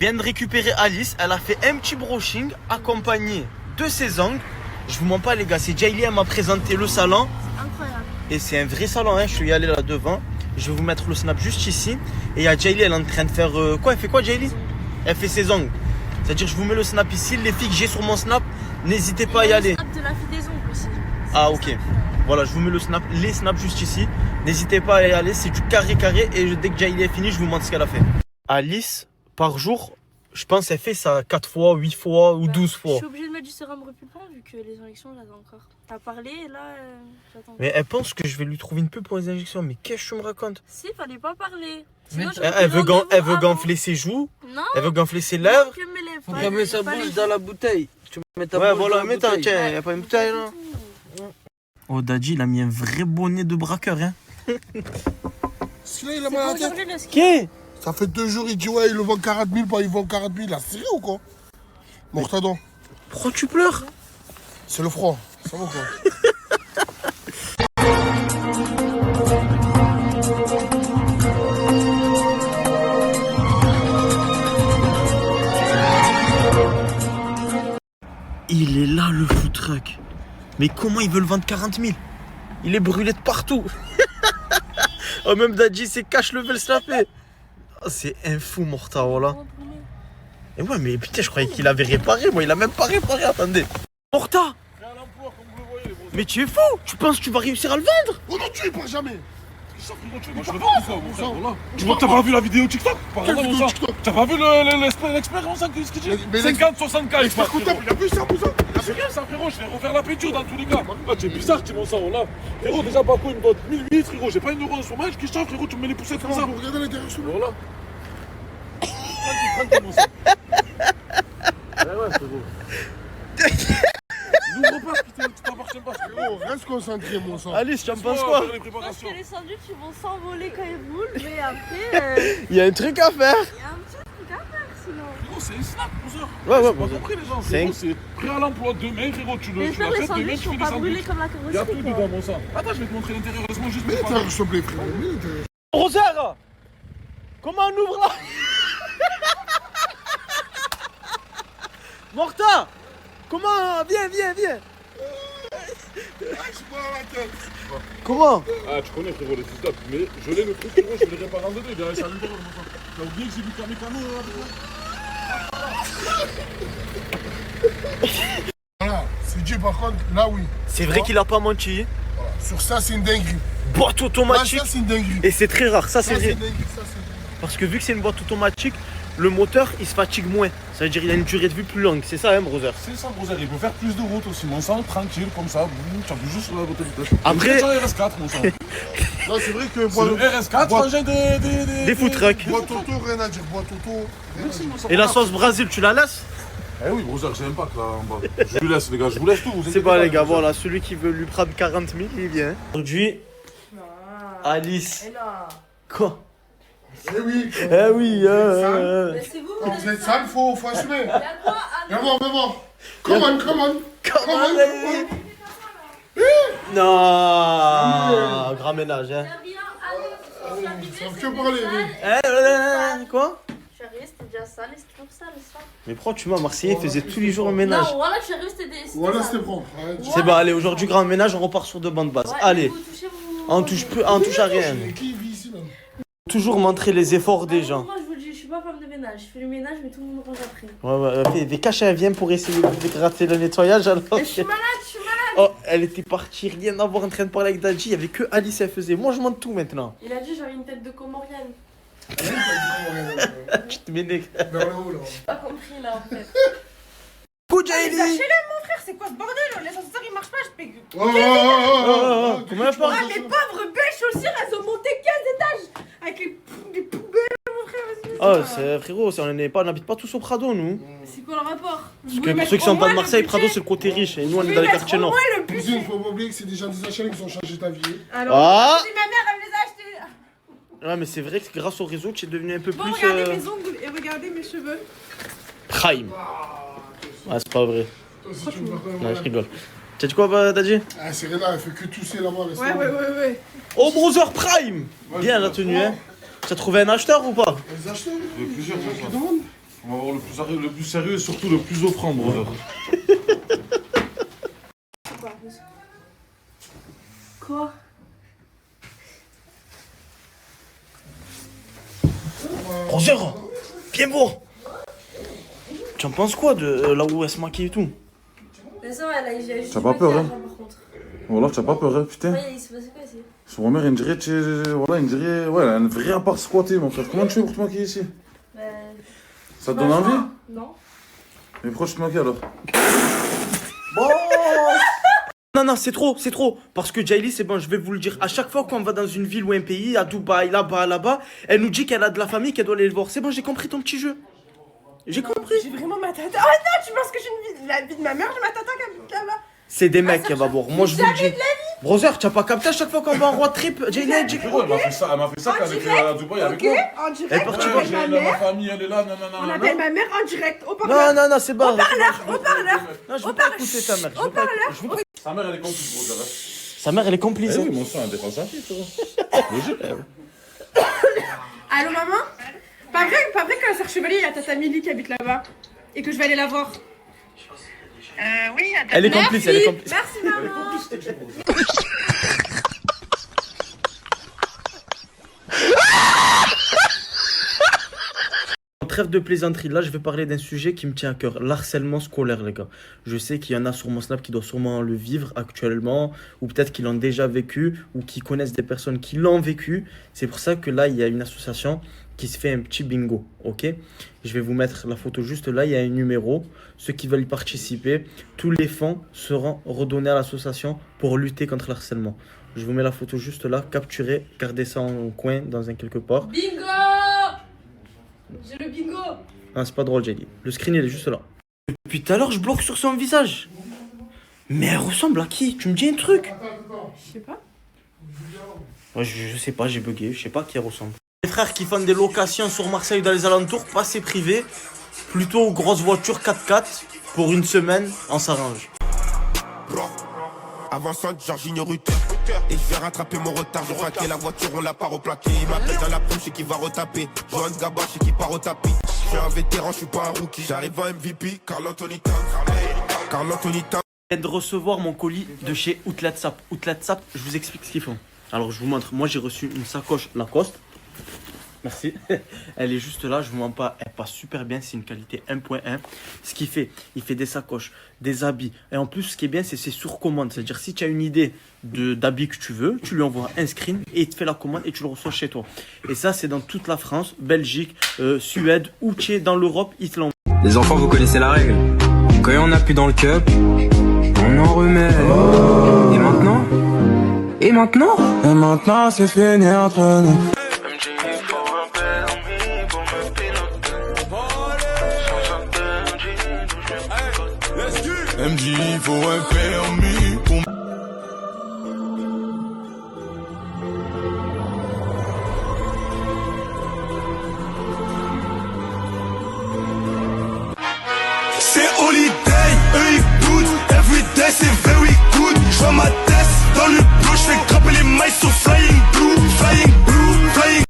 Je viens de récupérer Alice, elle a fait un petit brushing accompagné de ses ongles. Je vous mens pas les gars, c'est Jaylee, elle m'a présenté le salon. C'est incroyable. Et c'est un vrai salon, hein. Je suis allé là devant. Je vais vous mettre le snap juste ici. Et il y a Jaylee, elle est en train de faire quoi? Elle fait quoi Jaylee? Elle fait ses ongles. C'est-à-dire je vous mets le snap ici, les filles que j'ai sur mon snap, n'hésitez pas à y aller. Le snap de la fille des ongles aussi. Ah ok. Voilà, je vous mets le snap, les snaps juste ici. N'hésitez pas à y aller, c'est du carré et dès que Jaylee est fini, je vous montre ce qu'elle a fait. Alice, par jour, je pense elle fait ça 4 fois, 8 fois ou 12 fois. Je suis obligée de mettre du sérum repulpant vu que les injections, j'attends encore. T'as parlé et là, j'attends. Mais elle pense que je vais lui trouver une pub pour les injections. Mais qu'est-ce que tu me racontes? Si, fallait pas parler. Mais Sinon, elle veut gonfler ses joues, Non, elle veut gonfler ses lèvres. que mes lèvres. Faut qu'elle mette sa bouche dans la bouteille. Tu mets ta Ouais, bouche voilà, dans la mets ta, bouteille. tiens, y a pas une bouteille là. Oh, Daddy, il a mis un vrai bonnet de braqueur, hein. Celui-là, il a mal à la tête. Qui? Ça fait 2 jours, il dit ouais, il le vend 40 000, pas il vend 40 000. Il a serré ou quoi? Mortadon. Pourquoi tu pleures? C'est le froid. Ça va quoi? Il est là le food truck. Mais comment ils veulent vendre 40 000? Il est brûlé de partout. Oh, même Daddy, c'est cache le veut le snapper. Oh, c'est un fou, Morta, voilà. Et ouais, mais putain, je croyais qu'il avait réparé. Moi, il a même pas réparé, attendez. Morta! Mais tu es fou! Tu penses que tu vas réussir à le vendre? Oh non, tu y pas jamais. Tu vois que t'as pas vu la vidéo TikTok? Quelle vidéo TikTok? T'as pas vu l'expert en 5 ce qu'il dit? Mais 50-60K L'expert comptable, il a vu ça, Moussa? C'est rien ça frérot, je vais refaire la peinture dans tous les cas. Ah tu es bizarre tu mon sang là. Frérot déjà Baco il me donne 1008 frérot, j'ai pas une euro de chômage qui change frérot, tu me mets les poussettes comme ça. Comment vous regardez l'intérieur sous Voilà. Tranquille mon sang. Ouais frérot. N'ouvre pas ce qui t'appartient pas frérot. Reste concentré, mon sang. Alice, tu en penses quoi? Je pense que les sandwichs ils vont s'envoler quand ils roulent, mais après, Il y a un truc à faire. il y a un petit truc à faire sinon. Frérot c'est une snap Bowser. Ouais, J'ai ouais, pas Bowser. compris les gens, C'est frérot c'est prêt à l'emploi demain frérot, tu J'espère que les l'achètes demain, sandwichs tu sont fais pas des brûlés sandwichs. comme la Y'a tout carrosserie. dedans mon sang. Attends je vais te montrer l'intérieur, laisse-moi juste Mais me l'intérieur, s'il te plaît, frère. Mais l'intérieur. Rosaire, comment on ouvre là? Morta, comment? Viens. Comment? Ah tu connais frérot les fils mais je l'ai le truc frérot, je vais le réparer en deux, il est à l'intérieur mon sang. T'as oublié que j'ai vu Kamekano Voilà, c'est Dieu par contre, là oui. C'est vrai qu'il a pas menti. Voilà. Sur ça, c'est une dinguerie. Boîte Là, automatique. ça, c'est une dinguerie. Et c'est très rare, ça c'est Ça, c'est vrai. une dinguerie. Ça, c'est une dinguerie. Parce que vu que c'est une boîte automatique, le moteur il se fatigue moins. Ça veut dire qu'il a une durée de vie plus longue. C'est ça, hein, brother? C'est ça, Bowser, il peut faire plus de route aussi, mon sang, tranquille, comme ça, tu appuies juste sur la route vitesse. Après- C'est RS4, mon sang. C'est Non, c'est vrai que le RS4, boîte- rangé Des food trucks. boîte auto, rien à dire. Boîte auto, rien à dire. Et la sauce Brésil, tu la laisses? Eh oui, Bowser, j'ai un pack là en bas. Je vous laisse, les gars, je vous laisse tout. vous C'est inquiétez pas les gars, Bowser. voilà, celui qui veut lui prendre 40 000, il vient. Aujourd'hui, Alice. Quoi? Eh oui. Eh oui, Mais c'est vous, Quand vous êtes sale, faut assumer. Il y a quoi? Viens voir, viens voir. Come on. Comment? Non, grand ménage, hein. Ça me fait parler, oui. Quoi? Je suis arrivée, c'était déjà sale et c'est toujours sale ça. Mais pourquoi tu vois, Marseillais faisait tous les jours un ménage. Non, voilà, je suis arrivée, c'était des. Voilà, c'était propre. Arrête. C'est bon, allez, aujourd'hui, grand ménage, on repart sur de bonnes bases. Ouais, Allez, vous touchez vous. on touche plus, on touche à rien. Qui vit ici, là? Toujours montrer les efforts des gens. Moi, je vous le dis, je suis pas femme de ménage. Je fais le ménage, mais tout le monde range après. Ouais, des cachets, elle vient pour essayer de gratter le nettoyage alors. Mais je suis malade. Oh, elle était partie, rien à voir en train de parler avec Dadji. Il y avait que Alice, elle faisait. Moi, je monte tout maintenant. Il a dit, j'avais une tête de Comorienne. Tu te m'énerves. Vers le haut, là. J'ai pas compris là en fait. Coup Jaylee. Frère, c'est quoi ce bordel? Les ascenseurs ils marchent pas, je paye. Oh, Comment elle parle? Ah, les pauvres bêches aussi, elles ont monté 15 étages avec les poubelles, mon frère. Oh, c'est frérot, on n'habite pas tous au Prado, nous. C'est quoi le rapport? Parce que pour ceux qui sont pas de Marseille, Prado c'est le côté riche et nous on est dans les quartiers nord. le budget. Cousine, faut pas oublier que c'est des gens des HLM qui ont changé ta vie. Alors, Ah. c'est ma mère, elle me les a achetés. Ouais, mais c'est vrai que grâce au réseau, tu es devenu un peu Bon, plus. regardez mes ongles et regardez mes cheveux. Prime. Ah, c'est pas vrai. Toi aussi, tu me vois quand même. Non, je rigole. Tu as dit quoi, Dadji? Ah, Serena, elle fait que tousser là-bas. Ouais. Oh, Brother Prime. Bien la tenue, hein. Tu as trouvé un acheteur ou pas? Les acheteurs, Plusieurs qui personnes. demandent. On va le plus sérieux et surtout le plus offrant, brother. Quoi? Roger, viens voir. Tu en penses quoi de là où elle se maquille et tout? Mais ça, elle a juste. T'as pas peur, hein? Par contre. Voilà, t'as pas peur, hein, putain. Ouais, il se passait quoi ici? Sur ma mère, elle dirait, voilà, elle dirait, ouais, elle a un vrai appart squatté, mon frère. Comment tu fais pour te maquiller ici? Ça te donne envie? Non. Mais pourquoi tu te maquilles alors? Non, non, c'est trop. Parce que Jaylee, c'est bon, je vais vous le dire. À chaque fois qu'on va dans une ville ou un pays, à Dubaï, là-bas, elle nous dit qu'elle a de la famille, qu'elle doit aller le voir. C'est bon, j'ai compris ton petit jeu. J'ai compris. J'ai vraiment ma tata. Oh non, tu penses que j'ai la vie de ma mère, j'ai ma tata qui habite là-bas. C'est des mecs qu'elle va voir. Moi, je vous le dis. Brother, tu as pas capté à chaque fois qu'on va en road trip? Jaylee, elle dit Frérot, elle m'a fait ça qu'avec Dubaï avec moi. En Elle est direct, partie on voir, appelle J'ai ma ma mère. famille, elle est là, non. On appelle ma mère en direct, au parleur. Non, c'est bon. Haut-parleur. Non, je veux pas écouter ta mère. Sa mère, elle est complice, brother. Sa mère, elle est complice. Eh hein. oui, mon sang, elle défend sa fille, frérot. Logique. Allô, maman? Pas vrai qu'à Serre-Chevalier, il y a tata Milly qui habite là-bas. Et que je vais aller la voir. Oui, attends. Elle est complice, elle est complice. Merci, maman. Trêve de plaisanterie, là je vais parler d'un sujet qui me tient à cœur, l'harcèlement scolaire les gars. Je sais qu'il y en a sur mon Snap qui doivent sûrement le vivre actuellement, ou peut-être qu'ils l'ont déjà vécu, ou qui connaissent des personnes qui l'ont vécu. C'est pour ça que là il y a une association qui se fait un petit bingo, ok? Je vais vous mettre la photo juste là, il y a un numéro. Ceux qui veulent y participer, tous les fonds seront redonnés à l'association pour lutter contre le harcèlement. Je vous mets la photo juste là, capturez, gardez ça en coin dans un quelque part. Bingo! J'ai le bingo! Ah, c'est pas drôle, Jaylee. Le screen, il est juste là. Depuis tout à l'heure, je bloque sur son visage. Mais elle ressemble à qui? Tu me dis un truc? Je sais pas. Ouais, je sais pas, j'ai bugué. Je sais pas à qui elle ressemble. Les frères qui font des locations sur Marseille ou dans les alentours, pas c'est privé. Plutôt grosse voiture 4x4. Pour une semaine, on s'arrange. Avançante, Jorginho Rutter. Et je vais rattraper mon retard. Je braqué la voiture, on l'a pas replaqué. Il m'appelle dans la prime, je sais qui va retaper. Johan Gabba, je sais qui part au tapis. Je suis un vétéran, je suis pas un rookie. J'arrive en MVP, Carl Anthony Towns. Carl Anthony Towns. Je viens de recevoir mon colis de chez Outlet Sap. Outlet Sap, je vous explique ce qu'ils font. Alors je vous montre, moi j'ai reçu une sacoche Lacoste. Merci. Elle est juste là, je vous mens pas, elle passe super bien, c'est une qualité 1.1. Ce qu'il fait, il fait des sacoches, des habits. Et en plus, ce qui est bien, c'est sur commande. C'est-à-dire, si tu as une idée d'habit que tu veux, tu lui envoies un screen et il te fait la commande et tu le reçois chez toi. Et ça, c'est dans toute la France, Belgique, Suède, où tu es dans l'Europe, ils te l'envoient. Les enfants, vous connaissez la règle. Quand on appuie dans le cup, on en remet. Et maintenant? Et maintenant, c'est fini entre nous. MJ, faut un permis pour... C'est holiday, eux ils goûtent. Everyday c'est very good. J'vois ma tête dans le bleu, j'fais grimper les mailles sur flying blue, flying blue, flying.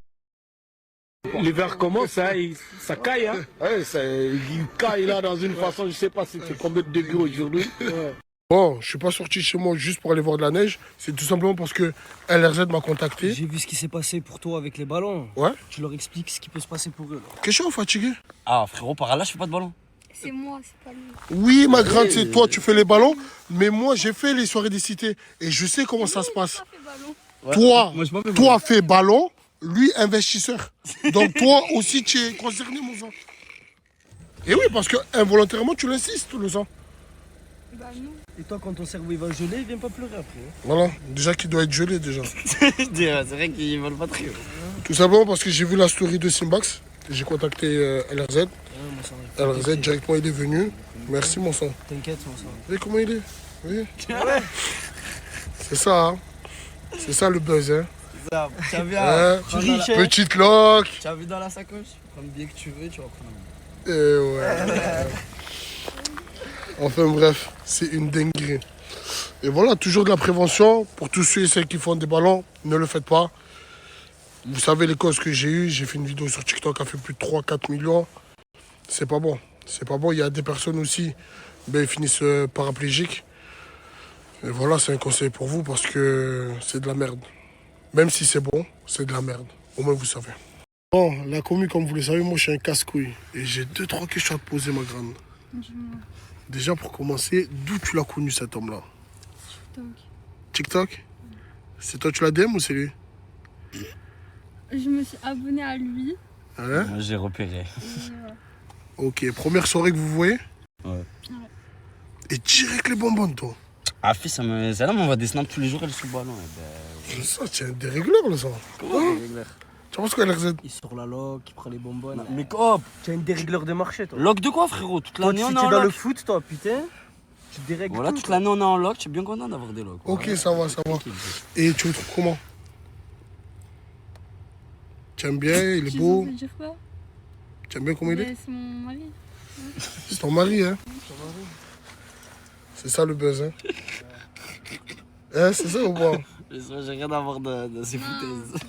L'hiver commence, hein, ça caille, hein. Ouais, il caille là dans une façon, je sais pas si c'est combien de degrés aujourd'hui. Ouais. Bon, je suis pas sorti chez moi juste pour aller voir de la neige. C'est tout simplement parce que LRZ m'a contacté. J'ai vu ce qui s'est passé pour toi avec les ballons. Ouais. Tu leur expliques ce qui peut se passer pour eux. Qu'est-ce que je suis fatigué? Ah frérot, par là je fais pas de ballon. C'est moi, c'est pas lui. Oui, ma grande, c'est toi, tu fais les ballons. Mais moi, j'ai fait les soirées des cités. Et je sais comment ça se passe. Toi, fais ballon. Lui, investisseur. Donc toi aussi, tu es concerné, mon sang. Et oui, parce que involontairement, tu l'insistes, le sang. Bah non. Et toi, quand ton cerveau il va geler, il vient pas pleurer après. Voilà, déjà qu'il doit être gelé, déjà. C'est vrai qu'ils veulent pas très. Tout simplement parce que j'ai vu la story de Simbax. J'ai contacté LRZ. LRZ, directement, il est venu. Merci, mon sang. T'inquiète, mon sang. Vous voyez comment il est? Oui. C'est ça, hein. C'est ça le buzz, hein. Ça, t'as vu, hein, petite loque. Tu as vu dans la sacoche? Prends le billet que tu veux, tu vas prendre. Ouais. Enfin bref, c'est une dinguerie. Et voilà, toujours de la prévention. Pour tous ceux et celles qui font des ballons, ne le faites pas. Vous savez les causes que j'ai eues. J'ai fait une vidéo sur TikTok qui a fait plus de 3-4 millions. C'est pas bon. C'est pas bon. Il y a des personnes aussi, ben, ils finissent paraplégiques. Et voilà, c'est un conseil pour vous parce que c'est de la merde. Même si c'est bon, c'est de la merde. Au moins, vous savez. Bon, la commu, comme vous le savez, moi, je suis un casse-couille. Et j'ai 2-3 questions à te poser, ma grande. Déjà, pour commencer, d'où tu l'as connu, cet homme-là? TikTok? C'est toi, tu l'as DM ou c'est lui? Je me suis abonnée à lui. Hein? Moi, j'ai repéré. Ok, première soirée que vous voyez? Ouais. Et direct les bonbons, toi? Ah, fils, celle-là m'envoie des snaps tous les jours, elle est sous le ballon. Ça, tu es un dérégleur, là, ça. Comment un dérégleur? Tu penses quoi, LRZ? Il sort la loc, il prend les bonbonnes. Mais quoi? Tu es un dérégleur de marché, toi. Loc de quoi, frérot? Toute Toi, l'année, si on tu est en es dans le loc. foot, toi, putain. Tu dérègles Voilà, tout, toute toi. l'année, on est en loc. Je suis bien content d'avoir des locs. Ok, ça va, ça va. Et tu le trouves comment? Tu aimes bien, il est beau. Dire quoi? Tu aimes bien comment il est? C'est mon mari. C'est ton mari, hein? C'est ça le buzz, hein? Hein, c'est ça ou pas? J'ai rien à voir de ces foutaises.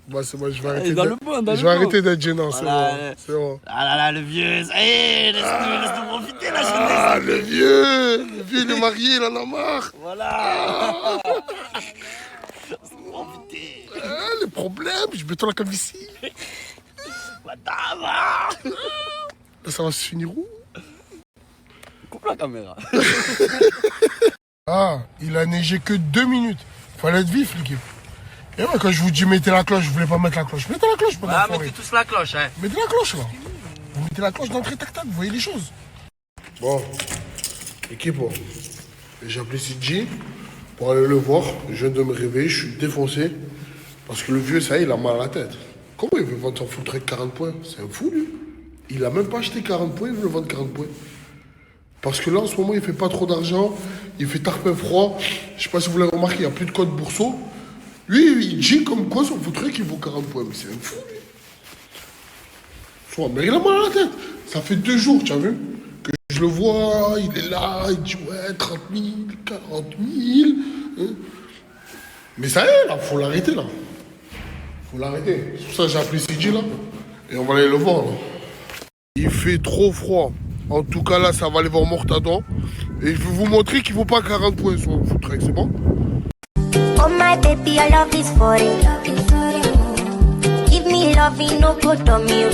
Bah, c'est moi, je vais Dans le bon, dans je le vais bon. arrêter d'être gênant, c'est Voilà, bon. C'est bon. Ah là là, le vieux, ça y est, laisse-nous profiter la jeunesse. Ah, le vieux, il est marié, il en a marre. Voilà. Laisse-nous profiter. Ah, les problèmes, je mets toi la calvitie. Madame. Là, ça va se finir où? Coupe la caméra. Ah, il a neigé que 2 minutes. Fallait être vif, l'équipe. Et ouais, quand je vous dis mettez la cloche, vous voulez pas mettre la cloche. Mettez la cloche, pas Ah, d'enfoiré. mettez tous la cloche, hein. Mettez la cloche, là. Vous mettez la cloche d'entrée, tac, tac, vous voyez les choses. Bon, équipe, bon. J'ai appelé CJ pour aller le voir. Je viens de me réveiller, je suis défoncé. Parce que le vieux, ça y est, il a mal à la tête. Comment il veut vendre son full track 40 points? C'est un fou, lui. Il a même pas acheté 40 points, il veut le vendre 40 points. Parce que là, en ce moment, il fait pas trop d'argent. Il fait tarpin froid. Je sais pas si vous l'avez remarqué, il n'y a plus de code bourseau. Lui, il dit comme quoi son full track, il vaut 40 points. Mais c'est un fou, lui. Soit, mais il a mal à la tête. Ça fait 2 jours, tu as vu, que je le vois, il est là, il dit ouais, 30 000, 40 000. Hein. Mais ça y est, là, faut l'arrêter, là. Faut l'arrêter. C'est pour ça que j'ai appelé CJ, là. Et on va aller le voir, là. Il fait trop froid. En tout cas, là, ça va aller voir Mortadon. Et je vais vous montrer qu'il ne vaut pas 40 points sur le foot track, c'est bon? Oh my baby, your love is for it. Give me love, you no good on me.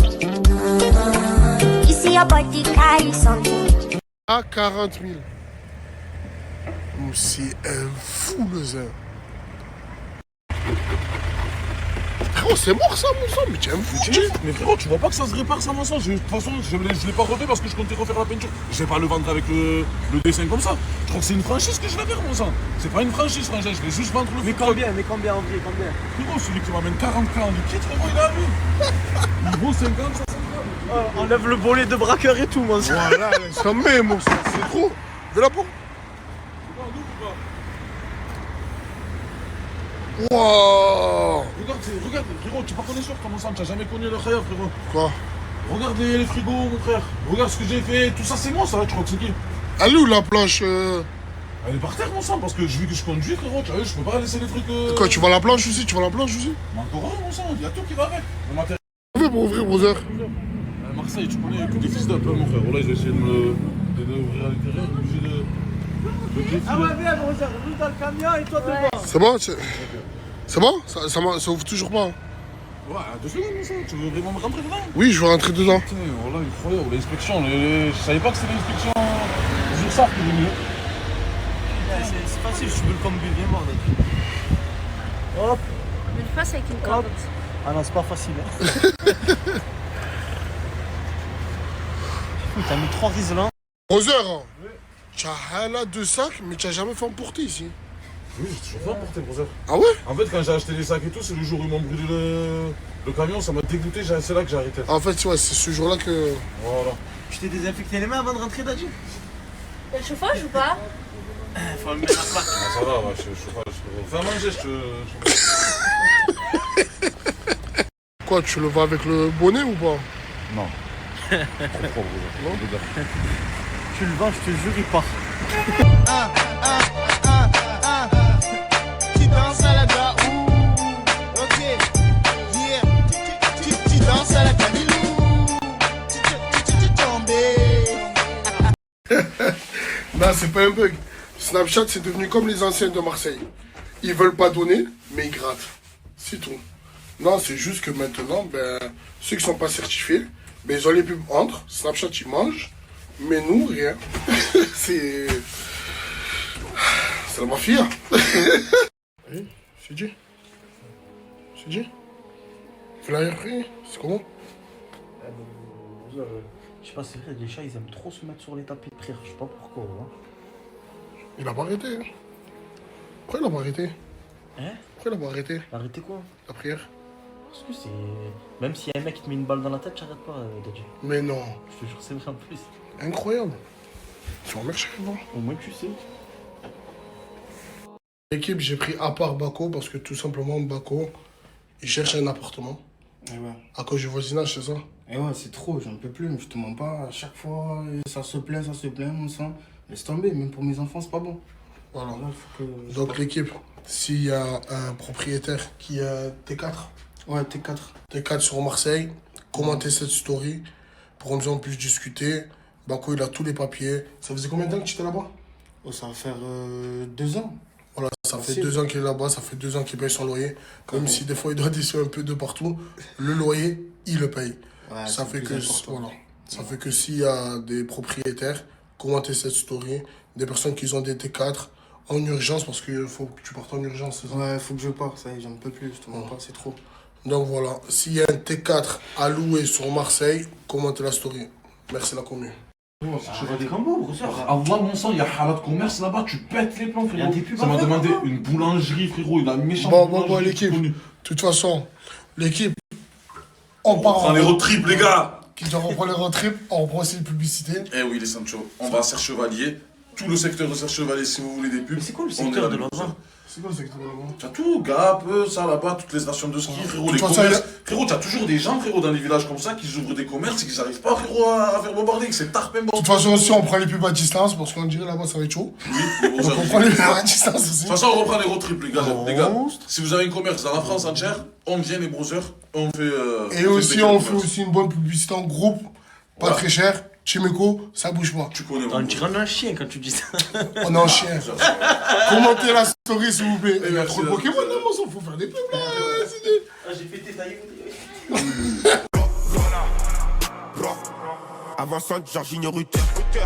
You see your body carry something. À 40 000. C'est un fou, le zin. Frérot, c'est mort ça, mon sang, mais tu es un fou, Mais frérot, tu vois pas que ça se répare ça, mon sang? De toute façon, je l'ai pas refait parce que je comptais refaire la peinture. Je vais pas le vendre avec le dessin comme ça. Je crois que c'est une franchise que je vais faire, mon sang. C'est pas une franchise, frangin, je vais juste vendre le Mais combien en vrai, combien? Frérot, celui qui m'amène 40 k en liquide, frérot, il a vu. Il vaut 50, 60 k. Enlève le bonnet de braqueur et tout, mon sang. Voilà, ça met, mon sang, c'est trop. De la peau. Wow. Regarde, frérot, tu pas connais sûr comment ça, tu n'as jamais connu le khayab, frérot. Quoi? Regarde les frigos, mon frère. Regarde ce que j'ai fait, tout ça c'est moi, ça, tu crois que c'est qui? Elle est où la planche Elle est par terre, mon sang, parce que vu que je conduis, frérot, tu vois, je peux pas laisser les trucs. Quoi, tu vois la planche aussi? Tu vois la planche aussi? Mais encore un, mon sang, il y a tout qui va avec. Le matériel. On fait pour ouvrir, brother. Marseille, tu connais que des fils d'up, mon frère. Voilà, je vais essayer d'ouvrir à l'intérieur, obligé de. Ah ouais, viens, on roule dans le camion et toi devant. C'est bon? C'est bon? Ça ouvre toujours pas? Ouais, 2 secondes, mon sang. Tu veux vraiment me rentrer dedans? Oui, je veux rentrer dedans. Putain, voilà, incroyable, l'inspection. Je savais pas que c'était l'inspection du URSAF qui est venue. C'est facile, je veux le combi, viens voir. Hop. Mais le face avec une corde. Ah non, c'est pas facile. T'as mis 3 riselants. Roser, tu as là 2 sacs, mais tu n'as jamais fait emporter ici. Oui, j'ai toujours fait emporter, brother. Ah ouais? En fait, quand j'ai acheté les sacs et tout, c'est le jour où ils m'ont brûlé le camion, ça m'a dégoûté, c'est là que j'ai arrêté. En fait, ouais, c'est ce jour-là que... Voilà. Tu t'es désinfecté les mains avant de rentrer, Dadji? Y'a le chauffage ou pas? Faut me mettre à plat. Ah, ça va, ouais, je chauffage. Fais à manger, je te. Quoi, tu le vas avec le bonnet ou pas? Non. Trop propre, brother. Tu le vends, je te jure, il part. Tu danses à la gaou, ok, yeah. Tu danses à la Camilou, tu tombes. Non, c'est pas un bug. Snapchat, c'est devenu comme les anciens de Marseille. Ils veulent pas donner, mais ils grattent. C'est tout. Non, c'est juste que maintenant, ben, ceux qui sont pas certifiés, ben, ils ont les pubs entre. Snapchat, ils mangent. Mais nous, rien. C'est la mafia. Oui, c'est dit. C'est dit. Flyer free, c'est comment? Je sais pas, c'est vrai, les chats ils aiment trop se mettre sur les tapis de prière, je sais pas pourquoi. Hein. Il a pas arrêté. Hein. Pourquoi il a pas arrêté? Hein? Pourquoi il a pas arrêté? Arrêtez quoi? La prière. Parce que c'est. Même s'il y a un mec qui te met une balle dans la tête, j'arrête pas, Dadji. Mais non. Je te jure, c'est vrai en plus. Incroyable. Tu vas marcher avant. Au moins tu sais. L'équipe, j'ai pris à part Bako parce que tout simplement, Bako, il cherche un appartement. Et ouais. À cause du voisinage, c'est ça? Et ouais, c'est trop, j'en peux plus, je te mens pas. À chaque fois, ça se plaint, mon sang. Laisse tomber, même pour mes enfants, c'est pas bon. Voilà. Là, faut que... Donc l'équipe, s'il y a un propriétaire qui a T4. Ouais, T4. T4 sur Marseille, commentez cette story pour qu'on puisse discuter. Bako, il a tous les papiers. Ça faisait combien de temps que tu étais là-bas? Oh, ça va faire 2 ans. Voilà, ça fait 2 ans qu'il est là-bas, ça fait 2 ans qu'il paye son loyer. Même si des fois il doit descendre un peu de partout, le loyer, il le paye. Ouais, ça fait que voilà. Ça fait que s'il y a des propriétaires, commentez cette story, des personnes qui ont des T4 en urgence, parce qu'il faut que tu partes en urgence, c'est ça? Ouais, faut que je parte, ça y est, j'en peux plus, je te mens pas, c'est trop. Donc voilà, s'il y a un T4 à louer sur Marseille, commentez la story. Merci la commune. Chevalier Rambo, brosseur. Allah, mon sang, il y a Halat Commerce là-bas, tu pètes les plombs, frérot. Ça m'a demandé une boulangerie, frérot, une méchante boulangerie. Bon, l'équipe. De toute façon, l'équipe, on part en les road trip, les gars. Qui reprend les road trip, on reprend aussi les publicités. Eh oui, les Sancho, on va à Serre Chevalier. Tout le secteur de Serre Chevalier, si vous voulez des pubs. Mais c'est quoi le secteur de là-bas? C'est quoi le secteur de là-bas? T'as tout, Gap, ça là-bas, toutes les stations de ski, frérot, les commerces. Frérot, t'as toujours des gens, frérot, dans les villages comme ça, qui ouvrent des commerces et qui n'arrivent pas, frérot, à faire bombarder, c'est tard, même. De toute façon, aussi, on prend les pubs à distance, parce qu'on dirait là-bas, ça va être chaud. Oui, donc on prend les pubs à distance aussi. De toute façon, on reprend les road trips, les gars. Si vous avez un commerce dans la France entière, on vient les brosseurs, on fait. Et aussi, on fait aussi une bonne publicité en groupe, pas très cher. Chimeko, ça bouge pas. Tu connais on dirait un chien quand tu dis ça. On est un chien. Commentez la story s'il vous plaît. Il y a trop de Pokémon là, on faut faire des pubs là. J'ai fait détailler. Avançante, Jorginho Rutter.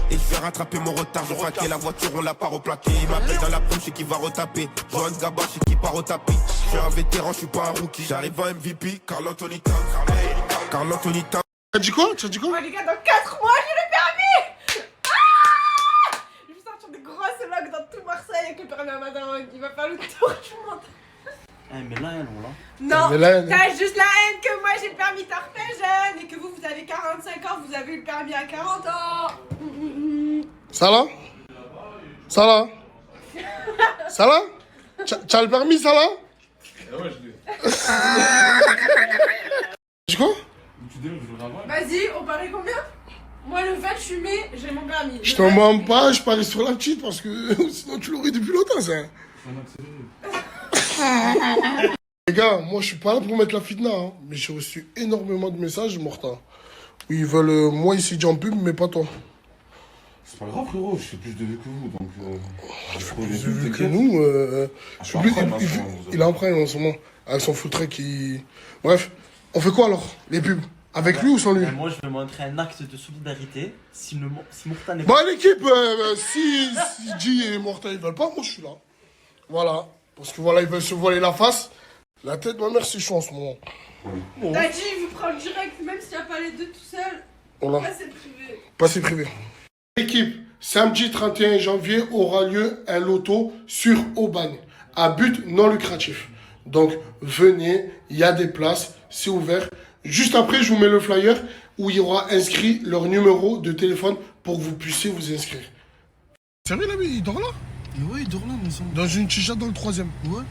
Et je vais rattraper mon retard. Je raquais la voiture, on l'a pas replaqué. Il m'appelle dans la prime, je sais qui va retaper. Johan Gaba, je sais qui part au tapis. Je suis un vétéran, je suis pas un rookie. J'arrive en MVP, Carl Anthony Towns. Carl Anthony Towns. Tu as dit quoi? Tu as dit quoi? Oh les gars, dans 4 mois, j'ai le permis. Ah, je vais sortir des grosses vlogs dans tout Marseille avec le permis à madame. Il va faire le tour, je vous montre. Eh, mais là, elle, là. Non, t'as juste la haine que moi j'ai le permis tard très jeune et que vous avez 45 ans, vous avez eu le permis à 40 ans. Ça là? Ça là? Ça là? T'as le permis, ça là? Ouais, je l'ai. Tu quoi? Vas-y, on parie combien? Moi le 28 mai, j'ai mon permis. Je t'en mens pas, je parie sur la petite parce que sinon tu l'aurais depuis longtemps ça. Les gars, moi je suis pas là pour mettre la fitna, hein, mais j'ai reçu énormément de messages, Mortin. Oui, ils veulent moi ici en pub, mais pas toi. C'est pas grave, frérot, je fais plus de vues que vous, donc. Je fais plus de vues que nous. Il est en prime en ce moment, avec son food truck qui. Bref, on fait quoi alors? Les pubs? Avec lui ou sans lui? Moi je vais montrer un acte de solidarité. Si Mortin n'est pas. Bon, l'équipe, si G et Mortin ils veulent pas, moi je suis là. Voilà. Parce que voilà, ils veulent se voiler la face. La tête, ma mère, c'est chaud en ce moment. Dadji, il vous prend le direct, même s'il n'y a pas les deux tout seul. Voilà. Passez privé. Passez privé. L'équipe, samedi 31 janvier aura lieu un loto sur Aubagne, à but non lucratif. Donc, venez, il y a des places, c'est ouvert. Juste après, je vous mets le flyer où il y aura inscrit leur numéro de téléphone pour que vous puissiez vous inscrire. C'est vrai, là, il dort là? Ouais, il dort là, mais semble. Dans une chicha dans le 3e. Ouais.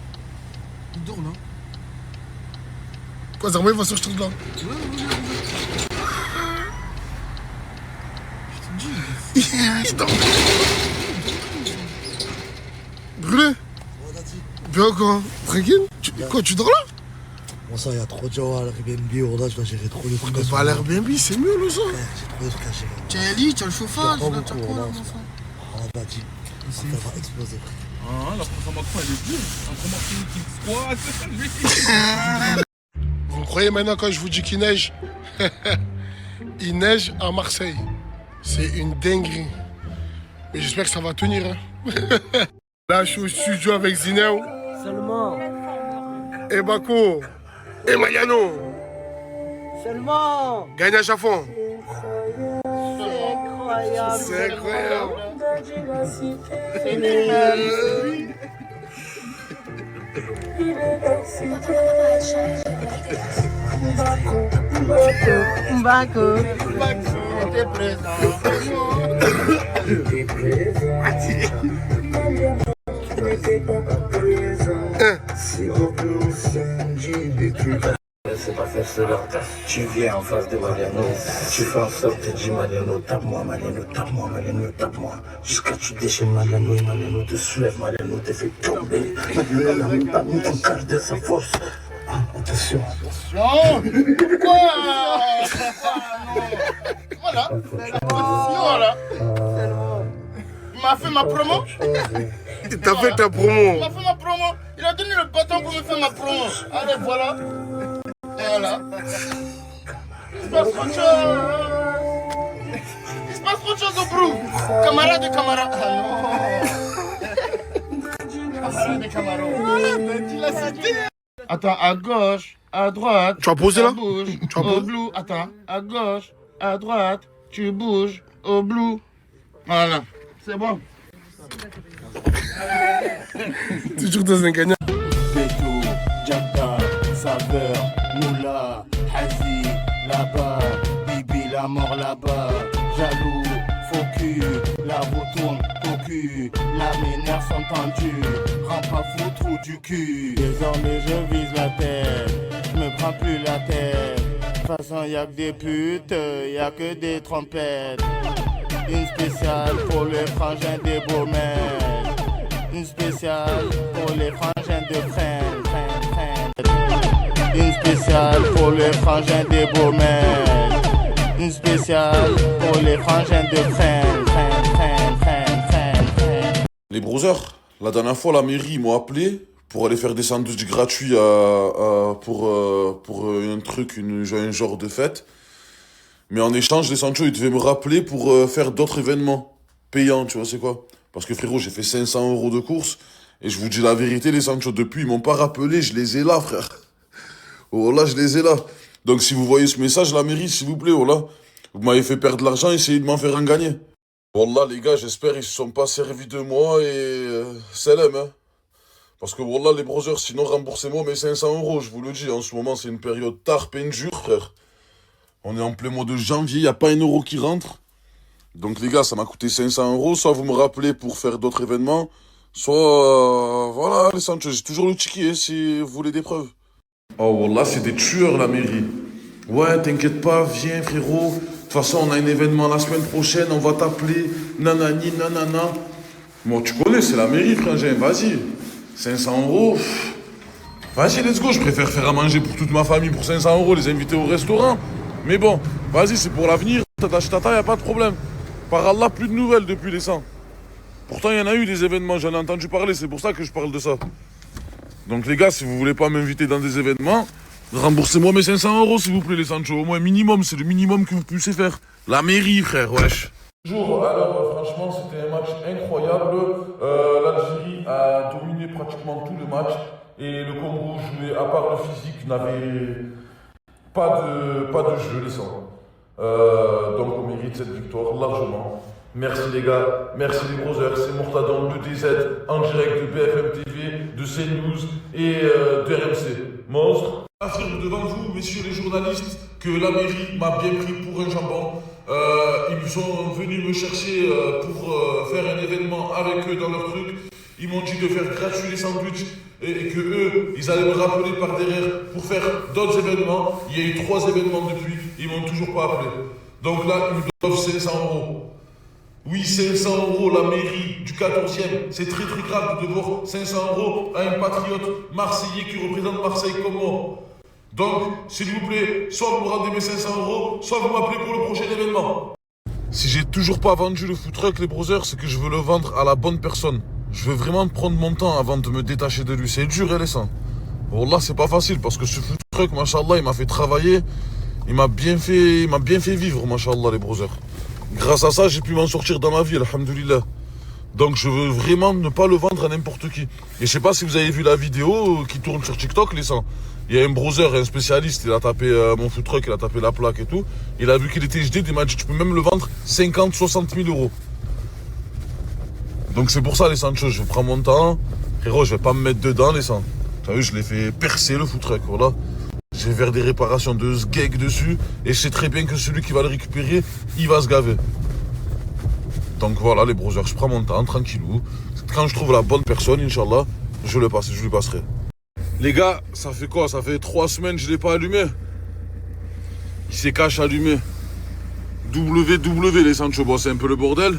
Il dort là. Quoi, Zarma, il va sur ce truc là? Ouais. Je te dis. Il dort. Brûlé? Bien quoi? Tranquille? Quoi, tu dors là? Bon ça, il y a trop de gens à l'Airbnb, je dois gérer trop de trucs. Mais pas à l'Airbnb, c'est mieux le ça. J'ai trop de trucs à gérer. Tu as un lit, tu as le chauffage, là, tu as quoi, là, mon enfant? Ah, Daddy, ça va exploser. Ah, la France en Macron, elle est dure. Un comment Vous me croyez maintenant quand je vous dis qu'il neige? Il neige à Marseille. C'est une dinguerie. Mais j'espère que ça va tenir. Hein. Là, je suis au studio avec Zineo. Seulement. Et Bako. Et Mayano. Seulement. Gagnage à fond. C'est incroyable. C'est incroyable. Mbako. T'es présent. C'est pas faire cela. Tu viens en face de Mariano. Tu fais en sorte de dire Mariano, tape-moi, Mariano, tape-moi, Mariano, tape-moi. Jusqu'à ce que tu déchires Mariano et Mariano te soulève, Mariano te fait tomber. Mariano n'a même pas mis ton quart de sa force. Ah, attention. Non. Quoi? Voilà. Voilà. Il m'a fait ma promo. T'as fait ta promo. Il m'a fait ma promo. Il a donné le bâton pour me faire ma promo. Allez, voilà. Et voilà. Il se passe trop de choses. Il se passe trop de choses au brou. Camarade et camarade. Ah non. Camarade et camarade. Tu l'as cité. Attends, à gauche, à droite. Tu as posé là? Bouge. Au blue. Attends, à gauche, à droite. Tu bouges au blue. Voilà. C'est bon. Toujours dans un gagnant. Beto, Jabba, Saveur, Moula, Hazi, là-bas, Bibi, la mort là-bas, jaloux, faux cul, la retourne au cul, la m'énerve sont tendues, rends pas fou trou du cul. Désormais je vise la tête, je me prends plus la tête. De toute façon y'a que des putes, y'a que des trompettes. Une spéciale pour les frangins des beaux mecs. Une spéciale pour les frangins de Fresnes. Une spéciale pour les frangins des beaux mecs. Une spéciale pour les frangins de Fresnes. Les brothers, la dernière fois, la mairie m'a appelé pour aller faire des sandwichs gratuits pour un truc, un genre de fête. Mais en échange, les Sancho, ils devaient me rappeler pour faire d'autres événements payants, tu vois, c'est quoi? Parce que frérot, j'ai fait 500 € de course. Et je vous dis la vérité, les Sancho, depuis, ils m'ont pas rappelé, je les ai là, frère. Oh là, je les ai là. Donc si vous voyez ce message, la mairie, s'il vous plaît, oh là, vous m'avez fait perdre de l'argent, essayez de m'en faire en gagner. Oh là, les gars, j'espère ils se sont pas servis de moi et salam, hein. Parce que voilà, les brothers, sinon remboursez-moi mes 500 €, je vous le dis. En ce moment, c'est une période tard, dure, frère. On est en plein mois de janvier, il n'y a pas un euro qui rentre. Donc les gars, ça m'a coûté 500 €. Soit vous me rappelez pour faire d'autres événements, soit... voilà, les Sancho, j'ai toujours le ticket hein, si vous voulez des preuves. Oh voilà, c'est des tueurs la mairie. Ouais, t'inquiète pas, viens frérot. De toute façon, on a un événement la semaine prochaine, on va t'appeler. Nanani, nanana. Moi, tu connais, c'est la mairie, frangin, vas-y. 500 €. Vas-y, let's go, je préfère faire à manger pour toute ma famille pour 500 €, les inviter au restaurant. Mais bon, vas-y, c'est pour l'avenir. Tata, y a pas de problème. Par Allah, plus de nouvelles depuis les 100. Pourtant, il y en a eu des événements, j'en ai entendu parler, c'est pour ça que je parle de ça. Donc les gars, si vous voulez pas m'inviter dans des événements, remboursez-moi mes 500 € s'il vous plaît, les Sancho. Au moins minimum, c'est le minimum que vous puissiez faire. La mairie, frère, wesh. Bonjour, alors franchement, c'était un match incroyable. L'Algérie a dominé pratiquement tout le match. Et le Congo jouait, à part le physique, n'avait pas de jeu, les sangs. Donc on mérite cette victoire largement. Merci les gars, merci les brothers, c'est Mortadon, le DZ, en direct de BFM TV, de CNews et de RMC. Monstre. J'affirme devant vous, messieurs les journalistes, que la mairie m'a bien pris pour un jambon. Ils sont venus me chercher pour faire un événement avec eux dans leur truc. Ils m'ont dit de faire gratuit les sandwichs et que eux, ils allaient me rappeler par derrière pour faire d'autres événements. Il y a eu 3 événements depuis, ils m'ont toujours pas appelé. Donc là, ils me doivent 500 €. Oui, 500 € la mairie du 14e. C'est très très grave de devoir 500 € à un patriote marseillais qui représente Marseille comme moi. Donc, s'il vous plaît, soit vous me rendez mes 500 €, soit vous m'appelez pour le prochain événement. Si j'ai toujours pas vendu le food truck, les brothers, c'est que je veux le vendre à la bonne personne. Je veux vraiment prendre mon temps avant de me détacher de lui. C'est dur, et laissant. Wallah, c'est pas facile parce que ce food truck, machallah, il m'a fait travailler. Il m'a bien fait vivre, machallah, les brothers. Grâce à ça, j'ai pu m'en sortir dans ma vie, alhamdoulilah. Donc je veux vraiment ne pas le vendre à n'importe qui. Et je sais pas si vous avez vu la vidéo qui tourne sur TikTok, les sangs. Il y a un browser, un spécialiste, il a tapé mon food truck, il a tapé la plaque et tout. Il a vu qu'il était HD, il m'a dit tu peux même le vendre 50, 60 000 euros. Donc c'est pour ça les Sancho, je prends mon temps. Frérot, je vais pas me mettre dedans les sangs. Tu as vu, je l'ai fait percer le food truck, voilà. Je vais faire des réparations de sgeg dessus. Et je sais très bien que celui qui va le récupérer, il va se gaver. Donc voilà les brothers, je prends mon temps, tranquillou. Quand je trouve la bonne personne, Inch'Allah, je lui passerai. Les gars, ça fait quoi? Ça fait 3 semaines que je ne l'ai pas allumé. Il s'est caché allumé. WW les Sancho, bon c'est un peu le bordel.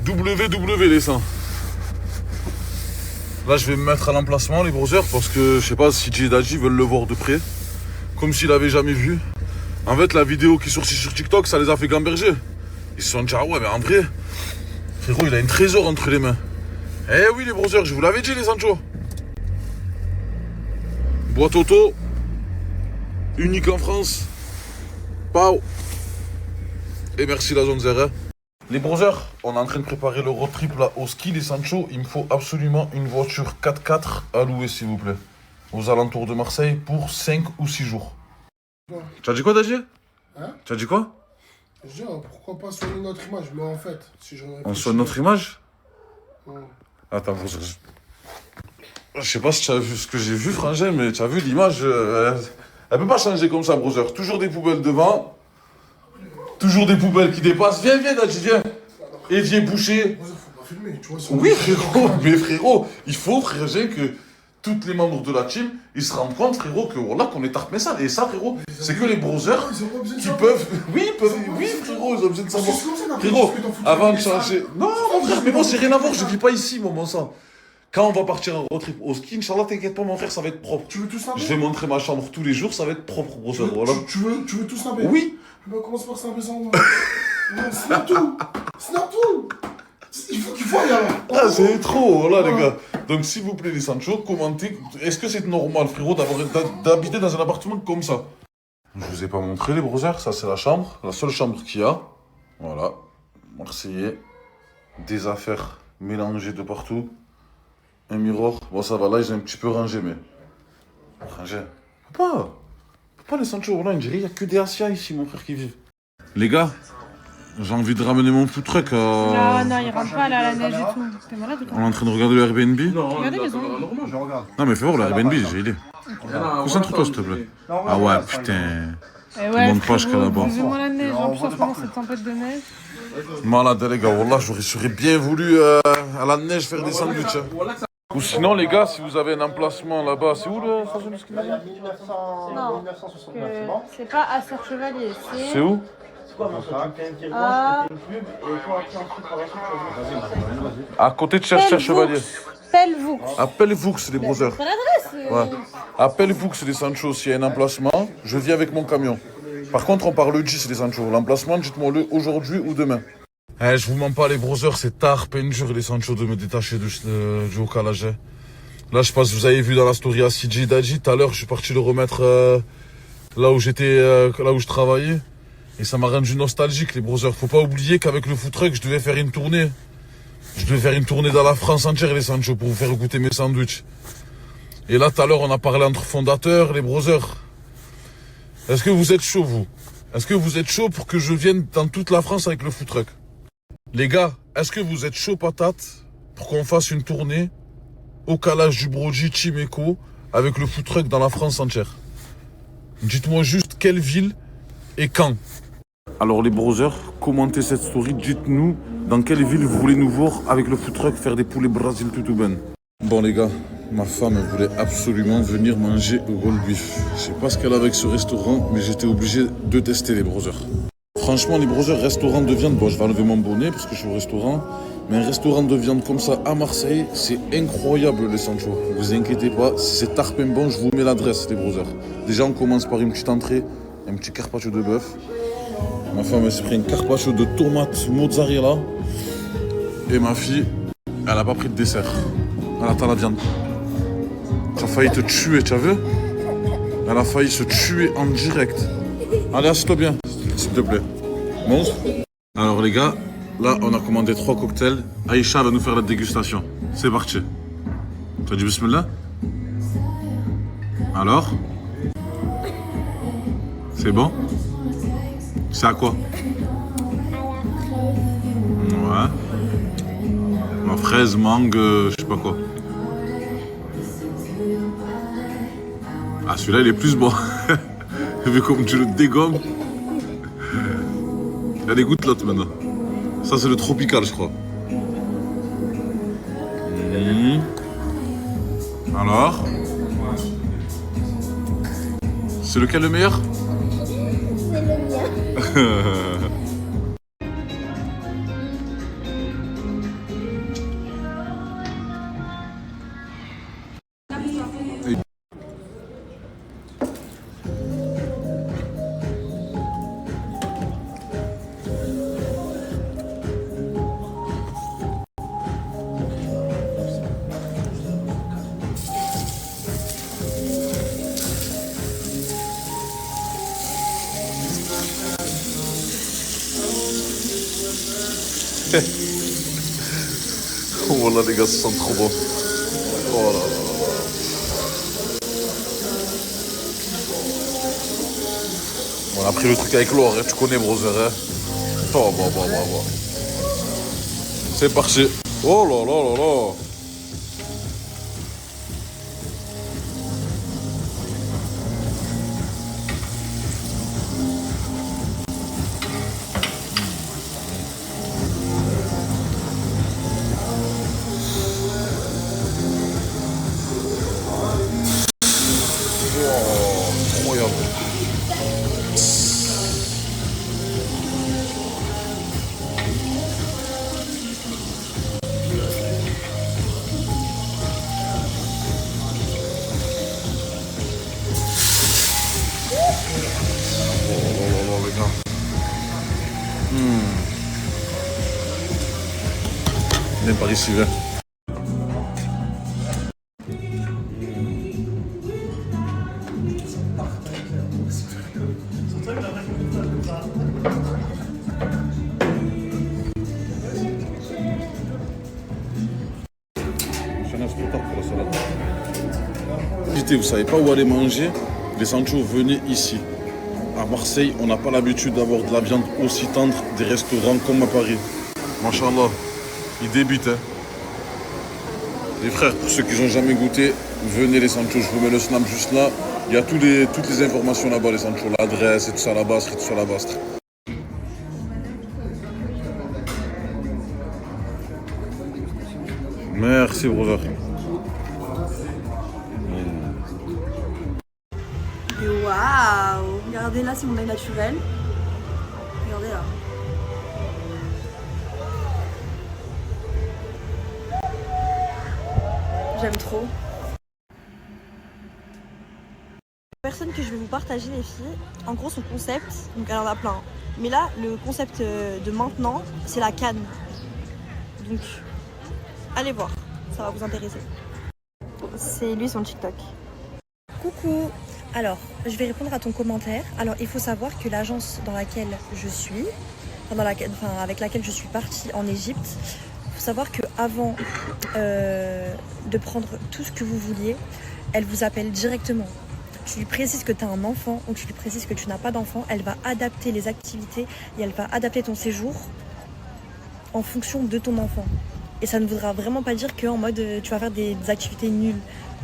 WW les sangs. Là je vais me mettre à l'emplacement les brothers parce que je sais pas si Jay et Dadji veulent le voir de près. Comme s'ils l'avaient jamais vu. En fait la vidéo qui est sortie sur TikTok, ça les a fait gamberger. Ils se sont dit, ah ouais, mais en vrai, frérot, il a un trésor entre les mains. Eh oui, les brothers, je vous l'avais dit, les Sancho. Boîte auto, unique en France. Pau. Et merci la zone 0. Les brothers, on est en train de préparer le road trip là au ski, les Sancho. Il me faut absolument une voiture 4x4 à louer, s'il vous plaît. Aux alentours de Marseille pour 5 ou 6 jours. Tu as dit quoi, Dadji? Hein? Tu as dit quoi? Je dis, pourquoi pas soigner notre image? Mais en fait, si j'en ai... On soigne notre image? Ouais. Attends, je sais pas si tu as vu ce que j'ai vu, frangin, mais tu as vu l'image, elle peut pas changer comme ça, brother. Toujours des poubelles devant, toujours des poubelles qui dépassent. Viens, Dadji, viens. Évier bouché. Faut pas filmer, tu vois. Oui, frérot, mais frérot, il faut, frérot, que tous les membres de la team, ils se rendent compte, frérot, que voilà, qu'on est tarpé ça. Et ça, frérot, c'est que les brothers qui peuvent... Oui, frérot, ils ont besoin de savoir. Frérot, avant de changer... Non, mon frère, mais moi, c'est rien à voir, je vis pas ici, moi, mon sang. Quand on va partir en road trip au ski, Inch'Allah, t'inquiète pas, mon frère, ça va être propre. Tu veux tout snapper? Je vais montrer ma chambre tous les jours, ça va être propre, brother, voilà. Tu veux tout snapper? Oui. Bah, commence par snapper sans moi. Snap tout. Snap tout. Il faut qu'il voie alors. Ah, c'est trop, voilà, les gars. Donc, s'il vous plaît, les Sancho, commentez. Est-ce que c'est normal, frérot, d'habiter dans un appartement comme ça? Je vous ai pas montré, les brothers. Ça, c'est la chambre. La seule chambre qu'il y a. Voilà. Marseillais. Des affaires mélangées de partout. Un miroir. Bon, ça va, là, ils ont un petit peu rangé, mais... Rangé. Pas les Sancho, voilà, on dirait, il n'y a que des Asias ici, mon frère, qui vivent. Les gars, j'ai envie de ramener mon food truck. Non, il rentre pas là, la neige et tout. T'es malade ou quoi? On est en train de regarder le Airbnb. Regardez les ondes. Je regarde. Non, mais fais voir le Airbnb, j'ai idée. Concentre-toi, s'il te plaît. Ah ouais, putain. Tout le monde pas jusqu'à là-bas. Excusez-moi la neige, en plus, en ce moment, cette tempête de neige. Malade, les gars, wallah, j'aurais bien voulu à la neige faire des sandwichs. Ou sinon, les gars, si vous avez un emplacement là-bas, c'est où le station de ski? Non, c'est pas à Serre-Chevalier, c'est où? À côté de Serre-Chevalier. Pelvoux. À Pelvoux, les brothers. C'est l'adresse. Ouais. À Pelvoux, les Sancho, s'il y a un emplacement, je viens avec mon camion. Par contre, on parle le 10, les Sancho. L'emplacement, dites-moi-le aujourd'hui ou demain. Je vous mens pas, les brothers, c'est tard, peine dur, les Sancho, de me détacher du haut calage. Là, je pense que vous avez vu dans la story à CJ Dadji, tout à l'heure, je suis parti le remettre là où je travaillais. Et ça m'a rendu nostalgique, les brothers. Faut pas oublier qu'avec le food truck, je devais faire une tournée. Je devais faire une tournée dans la France entière, les Sancho, pour vous faire goûter mes sandwichs. Et là, tout à l'heure, on a parlé entre fondateurs, les brothers. Est-ce que vous êtes chaud, vous? Est-ce que vous êtes chaud pour que je vienne dans toute la France avec le food truck? Les gars, est-ce que vous êtes chaud patate pour qu'on fasse une tournée au calage du Brody, Chimeco, avec le food truck dans la France entière? Dites-moi juste quelle ville et quand. Alors les brothers, commentez cette story, dites-nous dans quelle ville vous voulez nous voir avec le food truck faire des poulets Brésil tout ben. Bon les gars, ma femme voulait absolument venir manger au roll beef. Je sais pas ce qu'elle a avec ce restaurant, mais j'étais obligé de tester les brothers. Franchement les brothers, restaurant de viande, bon je vais enlever mon bonnet parce que je suis au restaurant. Mais un restaurant de viande comme ça à Marseille, c'est incroyable les Sancho. Vous inquiétez pas, si c'est tarpin bon, je vous mets l'adresse les brothers. Déjà on commence par une petite entrée, un petit carpaccio de bœuf. Ma femme elle s'est pris une carpaccio de tomates mozzarella. Et ma fille, elle a pas pris de dessert. Elle attend la viande. Ça a failli te tuer, tu as vu? Elle a failli se tuer en direct. Allez, assieds-toi bien, s'il te plaît. Monstre. Alors les gars, là on a commandé 3 cocktails. Aïcha va nous faire la dégustation. C'est parti. Tu as dit bismillah? Alors? C'est bon? C'est à quoi? Ouais. Ma fraise, mangue, je sais pas quoi. Ah, celui-là, il est plus bon. Vu comme tu le dégommes. Il y a des gouttelettes maintenant. Ça, c'est le tropical, je crois. Alors? C'est lequel le meilleur? C'est le mien. Oh voilà les gars, ça sent trop bon. Oh là là là. On a pris le truc avec l'or, hein. Tu connais brother, hein. Oh bah. C'est parti. Oh là là là là. Viens par ici, viens. Vous savez pas où aller manger, les Sancho, venez ici. À Marseille, on n'a pas l'habitude d'avoir de la viande aussi tendre, des restaurants comme à Paris. Machallah, ils débutent. Hein. Les frères, pour ceux qui n'ont jamais goûté, venez les Sancho, je vous mets le snap juste là. Il y a toutes les informations là-bas, les Sancho, l'adresse et tout ça là-bas, tout ça là-bas. Merci, brother. Waouh! Regardez là, c'est mon œil naturel. Regardez là. J'aime trop. La personne que je vais vous partager les filles, en gros son concept, donc elle en a plein. Mais là, le concept de maintenant, c'est la canne. Donc, allez voir, ça va vous intéresser. C'est lui son TikTok. Coucou! Alors, je vais répondre à ton commentaire. Alors, il faut savoir que l'agence dans laquelle je suis, avec laquelle je suis partie en Égypte, il faut savoir qu'avant de prendre tout ce que vous vouliez, elle vous appelle directement. Tu lui précises que tu as un enfant ou tu lui précises que tu n'as pas d'enfant, elle va adapter les activités et elle va adapter ton séjour en fonction de ton enfant. Et ça ne voudra vraiment pas dire qu'en mode tu vas faire des activités nulles.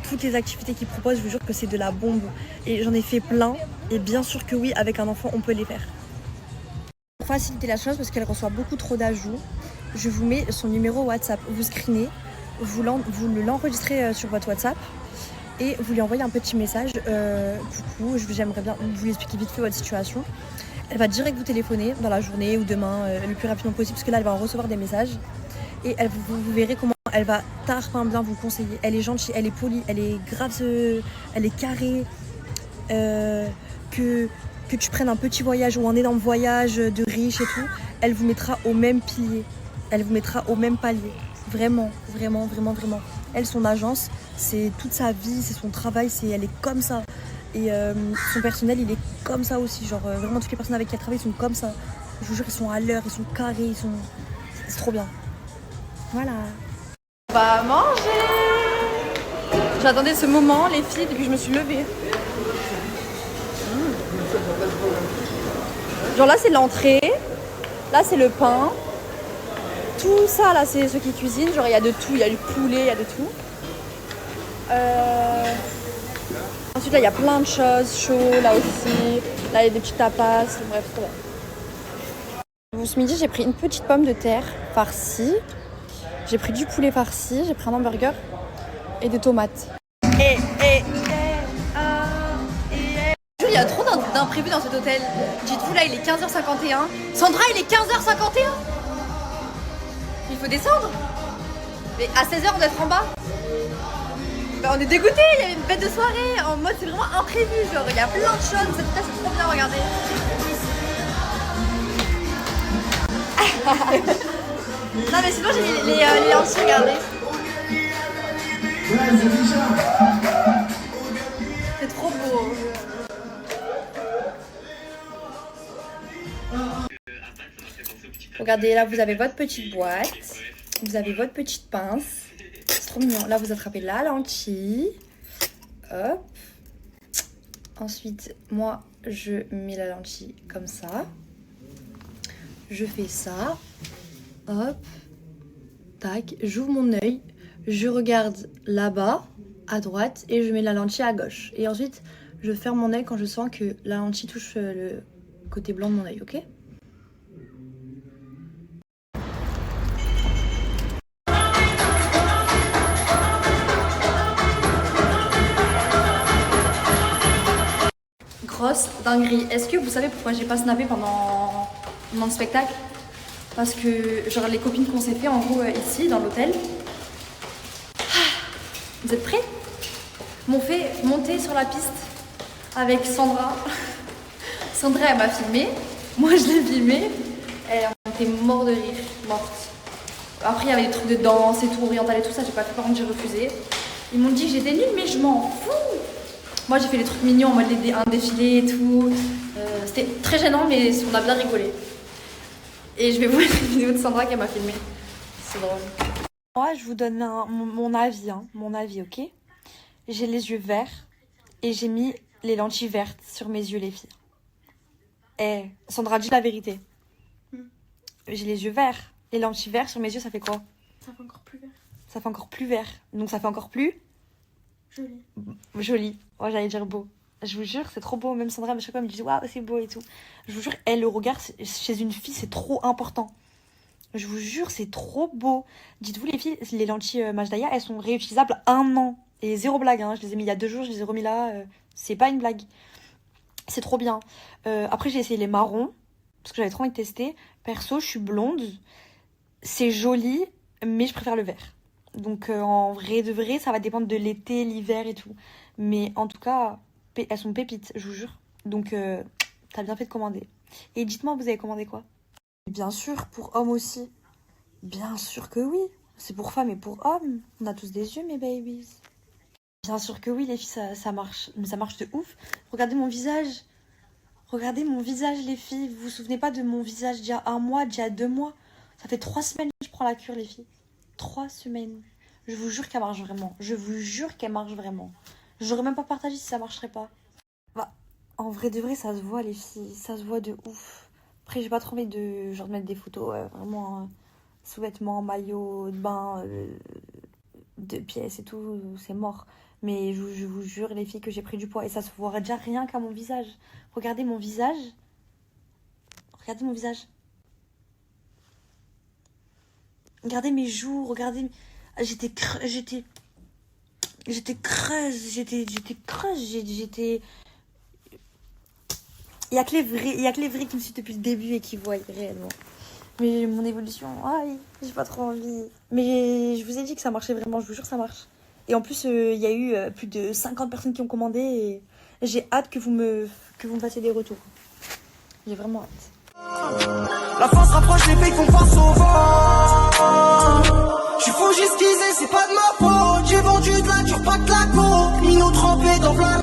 Toutes les activités qu'ils proposent, je vous jure que c'est de la bombe. Et j'en ai fait plein. Et bien sûr que oui, avec un enfant, on peut les faire. Pour faciliter la chose, parce qu'elle reçoit beaucoup trop d'ajouts, je vous mets son numéro WhatsApp. Vous screenez, vous l'enregistrez sur votre WhatsApp et vous lui envoyez un petit message. Du coup, j'aimerais bien vous expliquer vite fait votre situation. Elle va direct vous téléphoner dans la journée ou demain, le plus rapidement possible, parce que là, elle va en recevoir des messages. Et vous verrez comment elle va tard bien vous conseiller. Elle est gentille, elle est polie, elle est grave, elle est carrée. Que que tu prennes un petit voyage ou un énorme voyage de riche et tout, elle vous mettra au même pilier. Elle vous mettra au même palier. Vraiment, vraiment, vraiment, vraiment. Elle, son agence, c'est toute sa vie, c'est son travail, elle est comme ça. Et son personnel, il est comme ça aussi. Genre, vraiment, toutes les personnes avec qui elle travaille sont comme ça. Je vous jure, ils sont à l'heure, ils sont carrés, c'est trop bien. Voilà. On va manger. J'attendais ce moment, les filles, depuis que je me suis levée. Genre là, c'est l'entrée. Là, c'est le pain. Tout ça, là, c'est ceux qui cuisinent. Genre, il y a de tout. Il y a du poulet, il y a de tout. Ensuite, là, il y a plein de choses. Chaud, là aussi. Là, il y a des petits tapas. Bref, trop bien. Bon, ce midi, j'ai pris une petite pomme de terre farcie. J'ai pris du poulet farci. J'ai pris un hamburger et des tomates. Il y a trop d'imprévus dans cet hôtel. Dites-vous, là, il est 15h51. Sandra, il est 15h51. Il faut descendre. Mais à 16h, on doit être en bas. Bah, on est dégoûtés, il y avait une bête de soirée. En mode, c'est vraiment imprévu. Genre, il y a plein de choses. Cette place, c'est trop bien, regardez. Non, mais sinon, j'ai les lentilles, regardez. C'est trop beau. Regardez, là, vous avez votre petite boîte. Vous avez votre petite pince. C'est trop mignon. Là, vous attrapez la lentille. Hop. Ensuite, moi, je mets la lentille comme ça. Je fais ça. Hop. Tac. J'ouvre mon œil. Je regarde là-bas, à droite, et je mets la lentille à gauche. Et ensuite, je ferme mon œil quand je sens que la lentille touche le côté blanc de mon œil, ok ? Grosse dinguerie. Est-ce que vous savez pourquoi j'ai pas snappé pendant mon spectacle? Parce que, genre, les copines qu'on s'est fait, en gros, ici, dans l'hôtel. Vous êtes prêts? M'ont fait monter sur la piste avec Sandra. Sandra, elle m'a filmé. Moi, je l'ai filmée. Elle était morte de rire, morte. Après, il y avait des trucs de danse et tout, oriental et tout ça. J'ai pas fait, par contre, j'ai refusé. Ils m'ont dit que j'étais nulle, mais je m'en fous. Moi, j'ai fait des trucs mignons en mode un défilé et tout. C'était très gênant, mais on a bien rigolé. Et je vais vous mettre une vidéo de Sandra qui m'a filmé. C'est drôle. Moi, je vous donne mon avis, mon avis, ok? J'ai les yeux verts et j'ai mis les lentilles vertes sur mes yeux, les filles. Eh, Sandra, dis la vérité. J'ai les yeux verts. Les lentilles vertes sur mes yeux, ça fait quoi? Ça fait encore plus vert. Ça fait encore plus vert. Donc ça fait encore plus... Joli. Joli. Oh, j'allais dire beau. Je vous jure, c'est trop beau. Même Sandra, à chaque fois, elle me dit waouh, c'est beau et tout. Je vous jure, le regard chez une fille, c'est trop important. Je vous jure, c'est trop beau. Dites-vous, les filles, les lentilles Majdaya, elles sont réutilisables 1 an. Et zéro blague, hein. Je les ai mis il y a 2 jours, je les ai remis là. C'est pas une blague. C'est trop bien. Après, j'ai essayé les marrons, parce que j'avais trop envie de tester. Perso, je suis blonde. C'est joli, mais je préfère le vert. Donc, en vrai de vrai, ça va dépendre de l'été, l'hiver et tout. Mais en tout cas, elles sont pépites, je vous jure. Donc, t'as bien fait de commander. Et dites-moi, vous avez commandé quoi? Bien sûr, pour hommes aussi. Bien sûr que oui. C'est pour femmes et pour hommes. On a tous des yeux, mes babies. Bien sûr que oui, les filles, ça marche. Mais ça marche de ouf. Regardez mon visage. Regardez mon visage, les filles. Vous vous souvenez pas de mon visage d'il y a 1 mois, d'il y a 2 mois? Ça fait 3 semaines que je prends la cure, les filles. 3 semaines. Je vous jure qu'elle marche vraiment. Je vous jure qu'elle marche vraiment. J'aurais même pas partagé si ça marcherait pas. Bah, en vrai de vrai, ça se voit, les filles. Ça se voit de ouf. Après, j'ai pas trop envie de genre mettre des photos vraiment sous-vêtements, maillot de bain, 2 pièces et tout. C'est mort. Mais je vous jure, les filles, que j'ai pris du poids. Et ça se voit déjà rien qu'à mon visage. Regardez mon visage. Regardez mon visage. Regardez mes joues. Regardez... J'étais creuse. J'étais creuse. Il y a que les vrais qui me suivent depuis le début et qui voient réellement. Mais mon évolution, aïe, j'ai pas trop envie. Mais je vous ai dit que ça marchait vraiment, je vous jure que ça marche. Et en plus, il y a eu plus de 50 personnes qui ont commandé et j'ai hâte que vous me fassiez des retours. J'ai vraiment hâte. La fin se rapproche, les filles font face au vent. J'suis fou jusqu'ici, c'est pas de ma faute. J'ai vendu de la dure, pas de la coke. Mignon trempé dans plein.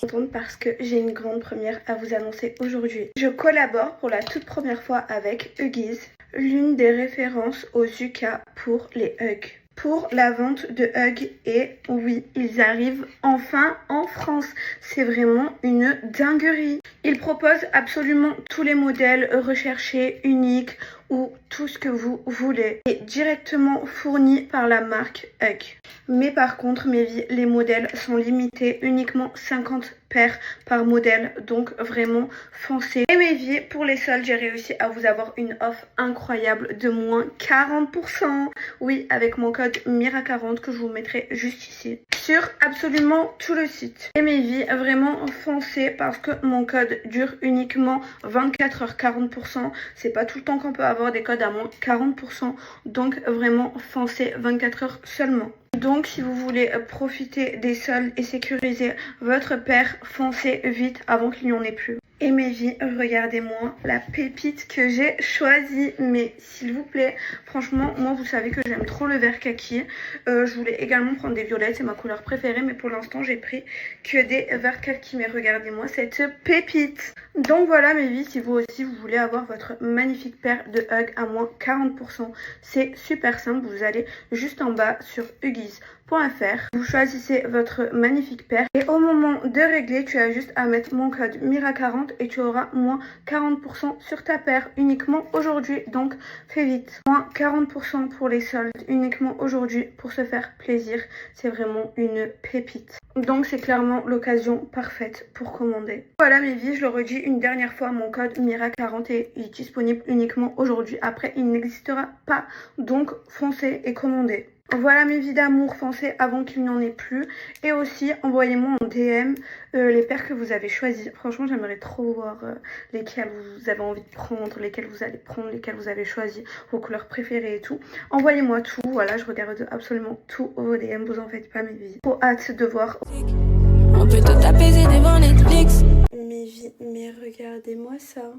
Contente parce que j'ai une grande première à vous annoncer aujourd'hui. Je collabore pour la toute première fois avec Huggies, l'une des références aux UK pour les hugs. Pour la vente de hugs, et oui, ils arrivent enfin en France. C'est vraiment une dinguerie. Ils proposent absolument tous les modèles recherchés, uniques ou tout ce que vous voulez. Et directement fourni par la marque Hug. Mais par contre, les modèles sont limités, uniquement 50 paires par modèle, donc vraiment foncez. Et Mevi, pour les soldes, j'ai réussi à vous avoir une offre incroyable de moins 40%. Oui, avec mon code MIRA40 que je vous mettrai juste ici. Sur absolument tout le site. Et Mevi, vraiment foncez parce que mon code dure uniquement 24 heures, 40%. C'est pas tout le temps qu'on peut avoir des codes à moins 40%. Donc vraiment foncez 24 heures seulement. Donc si vous voulez profiter des soldes et sécuriser votre paire, foncez vite avant qu'il n'y en ait plus. Et Mevi, regardez-moi la pépite que j'ai choisie. Mais s'il vous plaît, franchement, moi vous savez que j'aime trop le vert kaki. Je voulais également prendre des violettes, c'est ma couleur préférée. Mais pour l'instant, j'ai pris que des verts kaki. Mais regardez-moi cette pépite. Donc voilà Mevi, si vous aussi vous voulez avoir votre magnifique paire de Hug à moins 40%, c'est super simple. Vous allez juste en bas sur huggies.fr. Vous choisissez votre magnifique paire. Et au moment de régler, tu as juste à mettre mon code MIRA40 et tu auras moins 40% sur ta paire uniquement aujourd'hui. Donc fais vite. Moins 40% pour les soldes uniquement aujourd'hui pour se faire plaisir. C'est vraiment une pépite. Donc c'est clairement l'occasion parfaite pour commander. Voilà mes vies, je le redis une dernière fois, mon code MIRA40 est disponible uniquement aujourd'hui. Après il n'existera pas. Donc foncez et commandez. Voilà mes vies d'amour, foncez avant qu'il n'y en ait plus. Et aussi envoyez-moi en DM les paires que vous avez choisies. Franchement j'aimerais trop voir lesquelles vous avez envie de prendre, lesquelles vous allez prendre, lesquelles vous avez choisi, vos couleurs préférées et tout. Envoyez-moi tout, voilà, je regarde absolument tous vos DM, vous en faites pas mes vies. Trop hâte de voir. On peut tout apaiser devant Netflix. Mes vies, mais regardez-moi ça.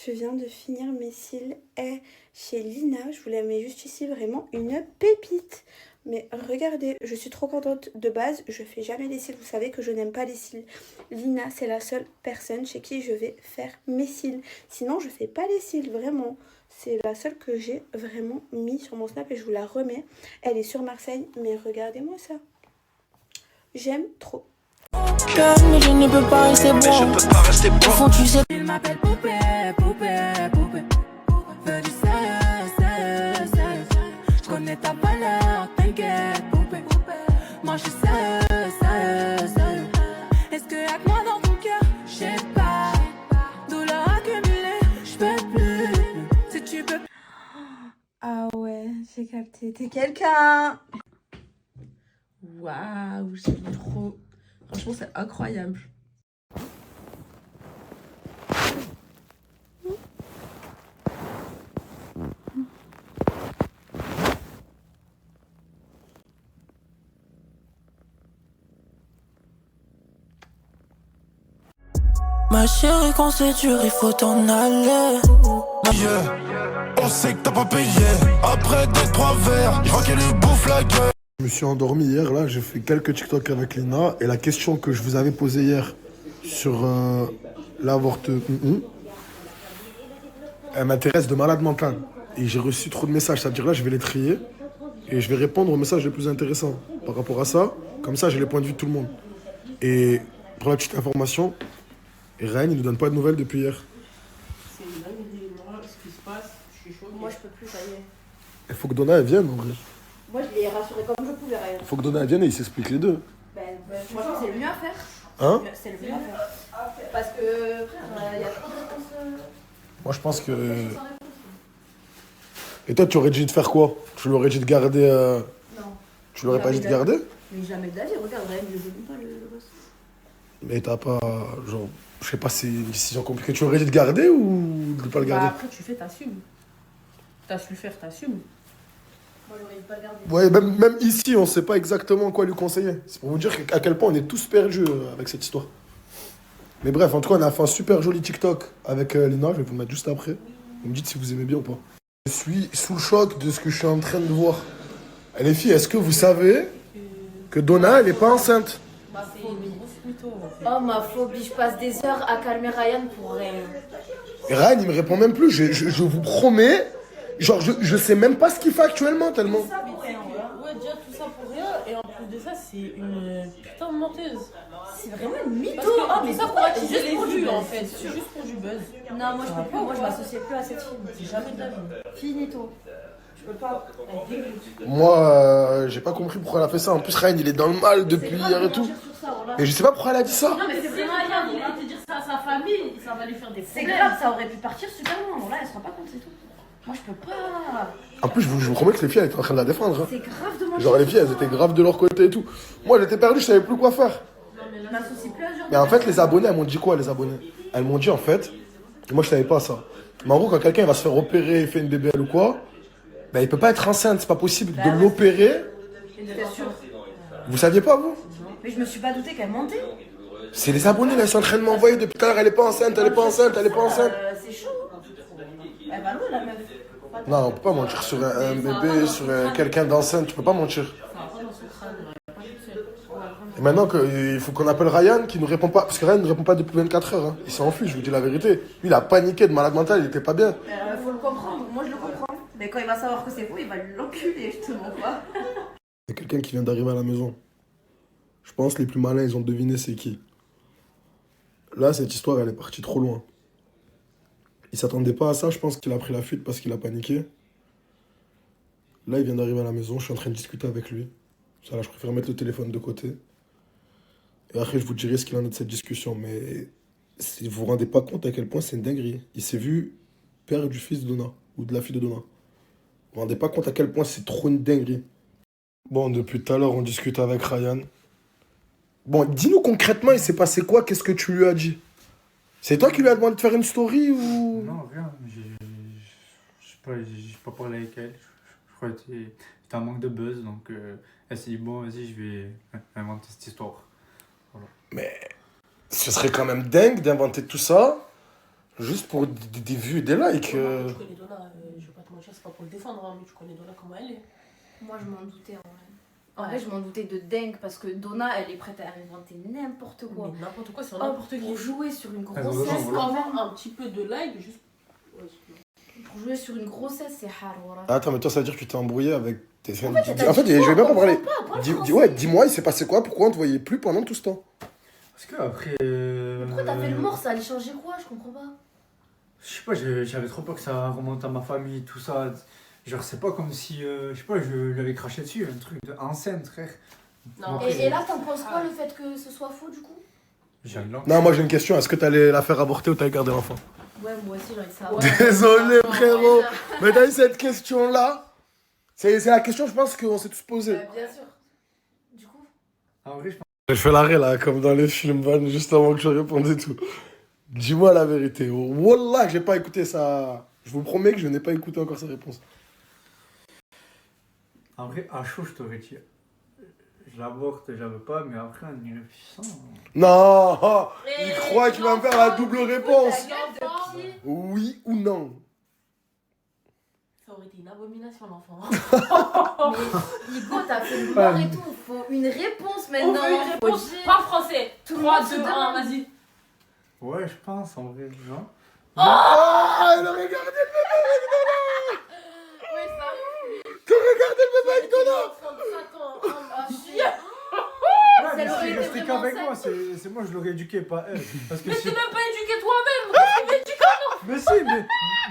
Je viens de finir mes cils chez Lina. Je vous la mets juste ici, vraiment une pépite. Mais regardez, je suis trop contente. De base, je fais jamais les cils. Vous savez que je n'aime pas les cils. Lina, c'est la seule personne chez qui je vais faire mes cils. Sinon, je fais pas les cils, vraiment. C'est la seule que j'ai vraiment mis sur mon snap et je vous la remets. Elle est sur Marseille, mais regardez-moi ça. J'aime trop. Mais je ne peux pas rester bon. Au fond, tu sais. Il m'appelle poupée, poupée, poupée. Veux du sérieux, sérieux, sérieux. Je connais ta valeur, t'inquiète, poupée. Moi je suis sérieux, sérieux, sérieux. Est-ce que y'a que moi dans ton cœur? Je sais pas. Douleur accumulée, je peux plus. Si tu peux. Ah ouais, j'ai capté. T'es quelqu'un. Waouh, j'aime trop. Franchement, c'est incroyable. Ma chérie, quand c'est dur, il faut t'en aller. On sait que t'as pas payé. Après 2-3 verres, je vois qu'elle lui bouffe la gueule. Je me suis endormi hier, là, j'ai fait quelques TikTok avec Lina. Et la question que je vous avais posée hier sur l'avortement, elle m'intéresse de malade mental. Et j'ai reçu trop de messages, c'est-à-dire là, je vais les trier. Et je vais répondre aux messages les plus intéressants par rapport à ça. Comme ça, j'ai les points de vue de tout le monde. Et pour la petite information, Ryan, il nous donne pas de nouvelles depuis hier. C'est une dinguerie, moi, ce qui se passe, je suis choquée. Moi je peux plus, ça y est. Il faut que Donna elle vienne en vrai. Moi je l'ai rassuré comme je pouvais, Ryan. Il faut que Donna elle vienne et ils s'expliquent les deux. Franchement c'est le mieux à faire. Hein? C'est le mieux à faire. Parce que frère, il y a trop de réponses. Moi je pense que... Et toi tu aurais dit de faire quoi? Tu l'aurais dit de garder... Non. Tu l'aurais pas dit de garder? Mais jamais de la vie, regarde, Ryan, je veux même pas le boss. Mais t'as pas... Genre... Je sais pas si c'est une décision compliquée. Tu aurais dit de garder ou de pas le garder? Après tu fais, t'assumes. T'as su le faire, t'assumes. Moi j'aurais dit pas le garder. Ouais, même ici, on sait pas exactement quoi lui conseiller. C'est pour vous dire à quel point on est tous perdus avec cette histoire. Mais bref, en tout cas, on a fait un super joli TikTok avec Lina. Je vais vous le mettre juste après. Vous me dites si vous aimez bien ou pas. Je suis sous le choc de ce que je suis en train de voir. Et les filles, est-ce que vous savez que Donna, elle n'est pas enceinte? Oh ma phobie, je passe des heures à calmer Ryan pour rien. Et Ryan, il me répond même plus. Je vous promets, genre, je sais même pas ce qu'il fait actuellement tellement. Ouais, déjà tout ça pour rien, et en plus de ça, c'est une putain de menteuse. C'est vraiment une mytho. Ah, mais ça pour pourquoi attiser juste les pour du vues buzz. en fait, c'est juste pour du buzz. Non, moi je peux plus, moi je m'associe plus à cette fille. C'est jamais de la vie. Finito. Je peux pas. Elle dégoûte. Moi, j'ai pas compris pourquoi elle a fait ça. En plus, Ryan, il est dans le mal depuis hier et tout. Mais je sais pas pourquoi elle a dit ça. Non, mais c'est vraiment rien, il va te dire ça à sa famille, ça va lui faire des C'est problèmes. grave, ça aurait pu partir super loin. Bon, là, elle se rend pas compte, c'est tout. Moi je peux pas. En plus, je vous promets que les filles, elles étaient en train de la défendre. Hein. C'est grave de manger. Genre, les filles, elles étaient graves de leur côté et tout. Moi, j'étais perdu, je savais plus quoi faire. Je m'associe plus à ce genre. Mais en fait, les abonnés, elles m'ont dit quoi, les abonnés? Elles m'ont dit, en fait, et moi, je savais pas ça. Mais en gros, quand quelqu'un va se faire opérer, fait une BBL ou quoi, ben, il peut pas être enceinte, c'est pas possible de l'opérer. J'étais sûre. Vous saviez pas, vous? Mais je me suis pas douté qu'elle mentait. C'est les abonnés, là, ils sont en train de m'envoyer depuis tout à l'heure, elle est pas enceinte, elle est pas enceinte, elle est pas enceinte. C'est chaud. Elle va loin, la meuf. Non, on peut pas mentir sur un bébé, sur quelqu'un d'enceinte, tu peux pas mentir. Et maintenant, il faut qu'on appelle Ryan qui nous répond pas, parce que Ryan ne répond pas depuis 24 heures. Hein. Il s'est enfui, je vous dis la vérité. Lui, il a paniqué de malade mental, il était pas bien. Faut le comprendre, moi je le comprends. Mais quand il va savoir que c'est faux, il va l'enculer, je te mens pas. Il y a quelqu'un qui vient d'arriver à la maison. Je pense que les plus malins, ils ont deviné c'est qui. Là, cette histoire, elle est partie trop loin. Il s'attendait pas à ça, je pense qu'il a pris la fuite parce qu'il a paniqué. Là, il vient d'arriver à la maison, je suis en train de discuter avec lui. Ça, là, je préfère mettre le téléphone de côté. Et après, je vous dirai ce qu'il en est de cette discussion. Mais si vous vous rendez pas compte à quel point c'est une dinguerie. Il s'est vu père du fils de Donna, ou de la fille de Donna. Vous vous rendez pas compte à quel point c'est trop une dinguerie. Bon, depuis tout à l'heure, on discute avec Ryan. Bon, dis-nous concrètement, il s'est passé quoi? Qu'est-ce que tu lui as dit? C'est toi qui lui as demandé de faire une story ou... Non, rien. Je sais pas, j'ai pas parlé avec elle. Je crois que c'était un manque de buzz, donc elle s'est dit, bon, vas-y, je vais inventer cette histoire. Voilà. Mais ce serait quand même dingue d'inventer tout ça juste pour des vues et des likes. Tu connais Donna, je vais pas te mentir, c'est pas pour le défendre, hein, mais tu connais Donna comment elle est. Moi je m'en doutais en vrai. En vrai, je m'en doutais de dingue parce que Donna, elle est prête à inventer n'importe quoi. Mais n'importe quoi, c'est n'importe qui. Pour jouer sur une Pour grossesse, avoir un petit peu de like, juste. pour jouer sur une grossesse, c'est hard. Voilà. Attends, mais toi, ça veut dire que tu t'es embrouillé avec tes fans. En fait, En fait, je vais même pas parler. Ouais, dis-moi, il s'est passé quoi? Pourquoi on te voyait plus pendant tout ce temps? Parce que après. Pourquoi t'as fait le mort? Ça allait changer quoi? Je comprends pas. Je sais pas, j'avais trop peur que ça remonte à ma famille, tout ça. Genre, c'est pas comme si, je sais pas, je lui avais craché dessus, un truc de enceinte, frère. Non. Et là, t'en penses quoi le fait que ce soit faux du coup? Non, moi j'ai une question. Est-ce que t'allais la faire avorter ou t'allais garder l'enfant? Ouais, moi aussi j'ai envie de savoir. Désolé, frérot. Mais t'as eu cette question-là? C'est la question, je pense, qu'on s'est tous posée. Bien sûr. Du coup? En vrai, je pense. Je fais l'arrêt là, comme dans les films, Van, juste avant que je réponde et tout. Dis-moi la vérité. Wallah, j'ai pas écouté ça. Je vous promets que je n'ai pas écouté encore sa réponse. En vrai, à chaud, je t'aurais dit. Je l'avorte, je la veux pas, mais après, en y réfléchissant. Non, il croit qu'il va me faire la double réponse. Oui ou non? Ça aurait été une abomination, l'enfant. Mais Hugo, t'as fait le mort et tout. Faut une réponse maintenant. On veut une réponse, pas français. Tout le 3, monde se 2, 1, demande. vas-y. Ouais, je pense, en vrai, non? Oh, elle a regardé le bébé avec Donna. Oui, ça. Tu regardé le bébé avec Donna? Ouais, mais si elle restait qu'avec moi, c'est moi, je l'aurais éduqué, pas elle. Parce que Mais si... t'es même pas éduqué toi-même. Mais si,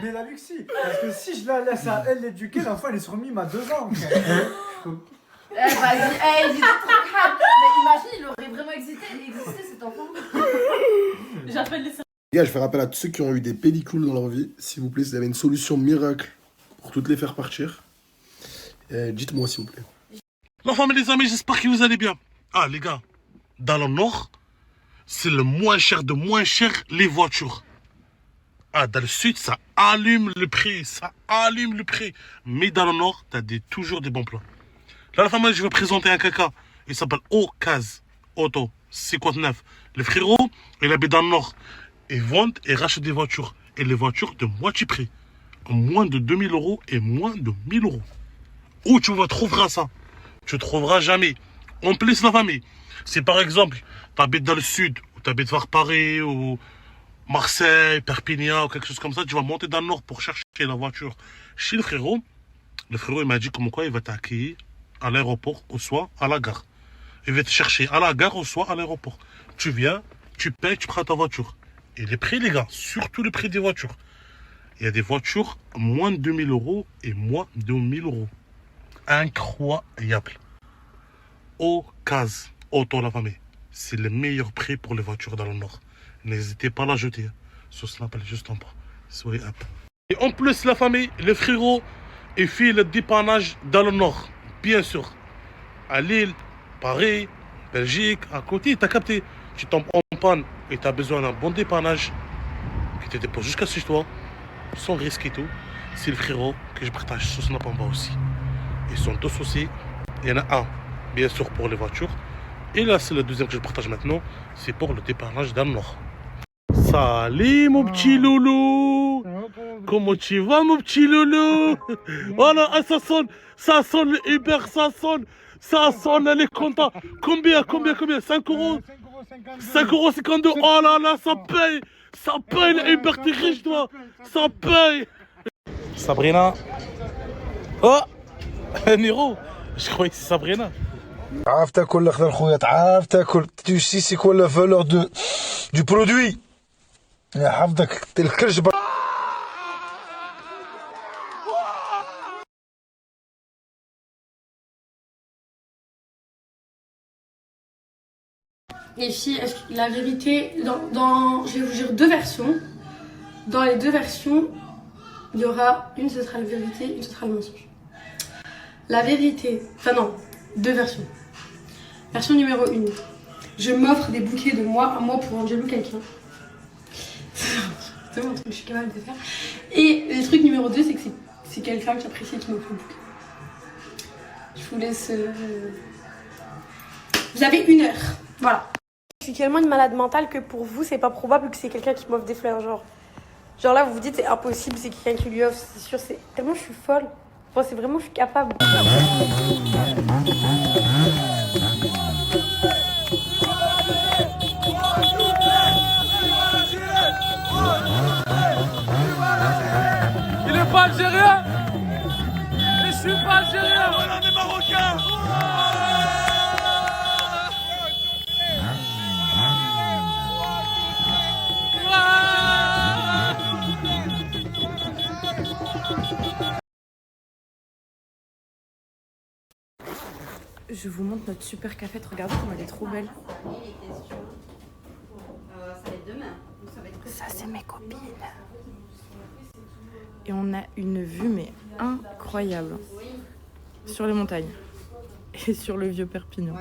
mais la Luxie. Parce que si je la laisse à elle l'éduquer, l'enfant, elle est sur mime à 2 ans. Vas-y, dis des trucs hard. Mais imagine, il aurait vraiment existé cet enfant. J'appelle les Les gars, je fais rappel à tous ceux qui ont eu des pellicules dans leur vie. S'il vous plaît, si vous avez une solution miracle pour toutes les faire partir, dites-moi s'il vous plaît. Enfin, mes amis, j'espère que vous allez bien. Ah, les gars, dans le Nord, c'est le moins cher de moins cher les voitures. Ah, dans le Sud, ça allume le prix, Mais dans le Nord, t'as toujours des bons plans. Là, la famille, je vais présenter un caca. Il s'appelle Ocaz. auto, 59. Le frérot, il habite dans le nord. Ils vendent et rachètent des voitures. Et les voitures de moitié prix. Moins de 2000 € et moins de 1000 €. Où tu trouveras ça? Tu ne trouveras jamais. En plus, la famille. Si par exemple, tu habites dans le sud, ou tu habites vers Paris, ou Marseille, Perpignan, ou quelque chose comme ça, tu vas monter dans le nord pour chercher la voiture chez le frérot. Le frérot, il m'a dit comme quoi il va t'accueillir à l'aéroport ou soit à la gare. Il va te chercher à la gare ou soit à l'aéroport. Tu viens, tu payes, tu prends ta voiture. Et les prix, les gars, surtout le prix des voitures. Il y a des voitures moins de 2000 € et moins de 1000 €. Incroyable. Occasion, auto la famille. C'est le meilleur prix pour les voitures dans le nord. N'hésitez pas à la jeter. Sur Snap, elle est juste en bas. Soyez up. Et en plus, la famille, le frérot, il fait le dépannage dans le nord. Bien sûr. À Lille, Paris, Belgique, à côté, t'as capté. Tu tombes en panne et t'as besoin d'un bon dépannage qui te dépose jusqu'à chez toi, sans risque et tout. C'est le frérot que je partage sur Snap en bas aussi. Ils sont tous aussi. Il y en a un, bien sûr, pour les voitures. Et là, c'est le deuxième que je partage maintenant. C'est pour le dépannage dans le nord. Salut, mon petit loulou. Comment tu vas, mon petit loulou? Voilà, ça sonne le Uber, ça sonne, elle est contente. Combien 5 €? 5,52 €. Oh là là, ça paye le Uber, t'es riche, toi. Ça paye. Sabrina. Oh, Niro. Je croyais que c'est Sabrina. تعرف تاكل الاخضر خويا تعرف تاكل tu sais c'est quoi la valeur du produit يا حفظك الكرش Les filles, la vérité, je vais vous dire deux versions. Dans les deux versions, il y aura une, ce sera la vérité, une, ce sera le mensonge. La vérité, enfin non, deux versions. Version numéro 1, je m'offre des bouquets de moi à moi pour Angelo quelqu'un. C'est vraiment un truc que je suis capable de faire. Et le truc numéro 2, c'est que c'est quelqu'un que j'apprécie qui m'offre le bouquet. Je vous laisse... Vous avez 1 heure, voilà. Je suis tellement une malade mentale que pour vous, c'est pas probable que c'est quelqu'un qui m'offre des fleurs, genre là, vous vous dites c'est impossible, c'est quelqu'un qui lui offre, c'est sûr, c'est... Tellement je suis folle. Moi, c'est vraiment, je suis capable. Il est pas algérien. Et je suis pas algérien. Voilà, on est marocains. Je vous montre notre super cafette, regardez comme elle est trop belle. Ça c'est mes copines. Et on a une vue mais incroyable sur les montagnes et sur le vieux Perpignan.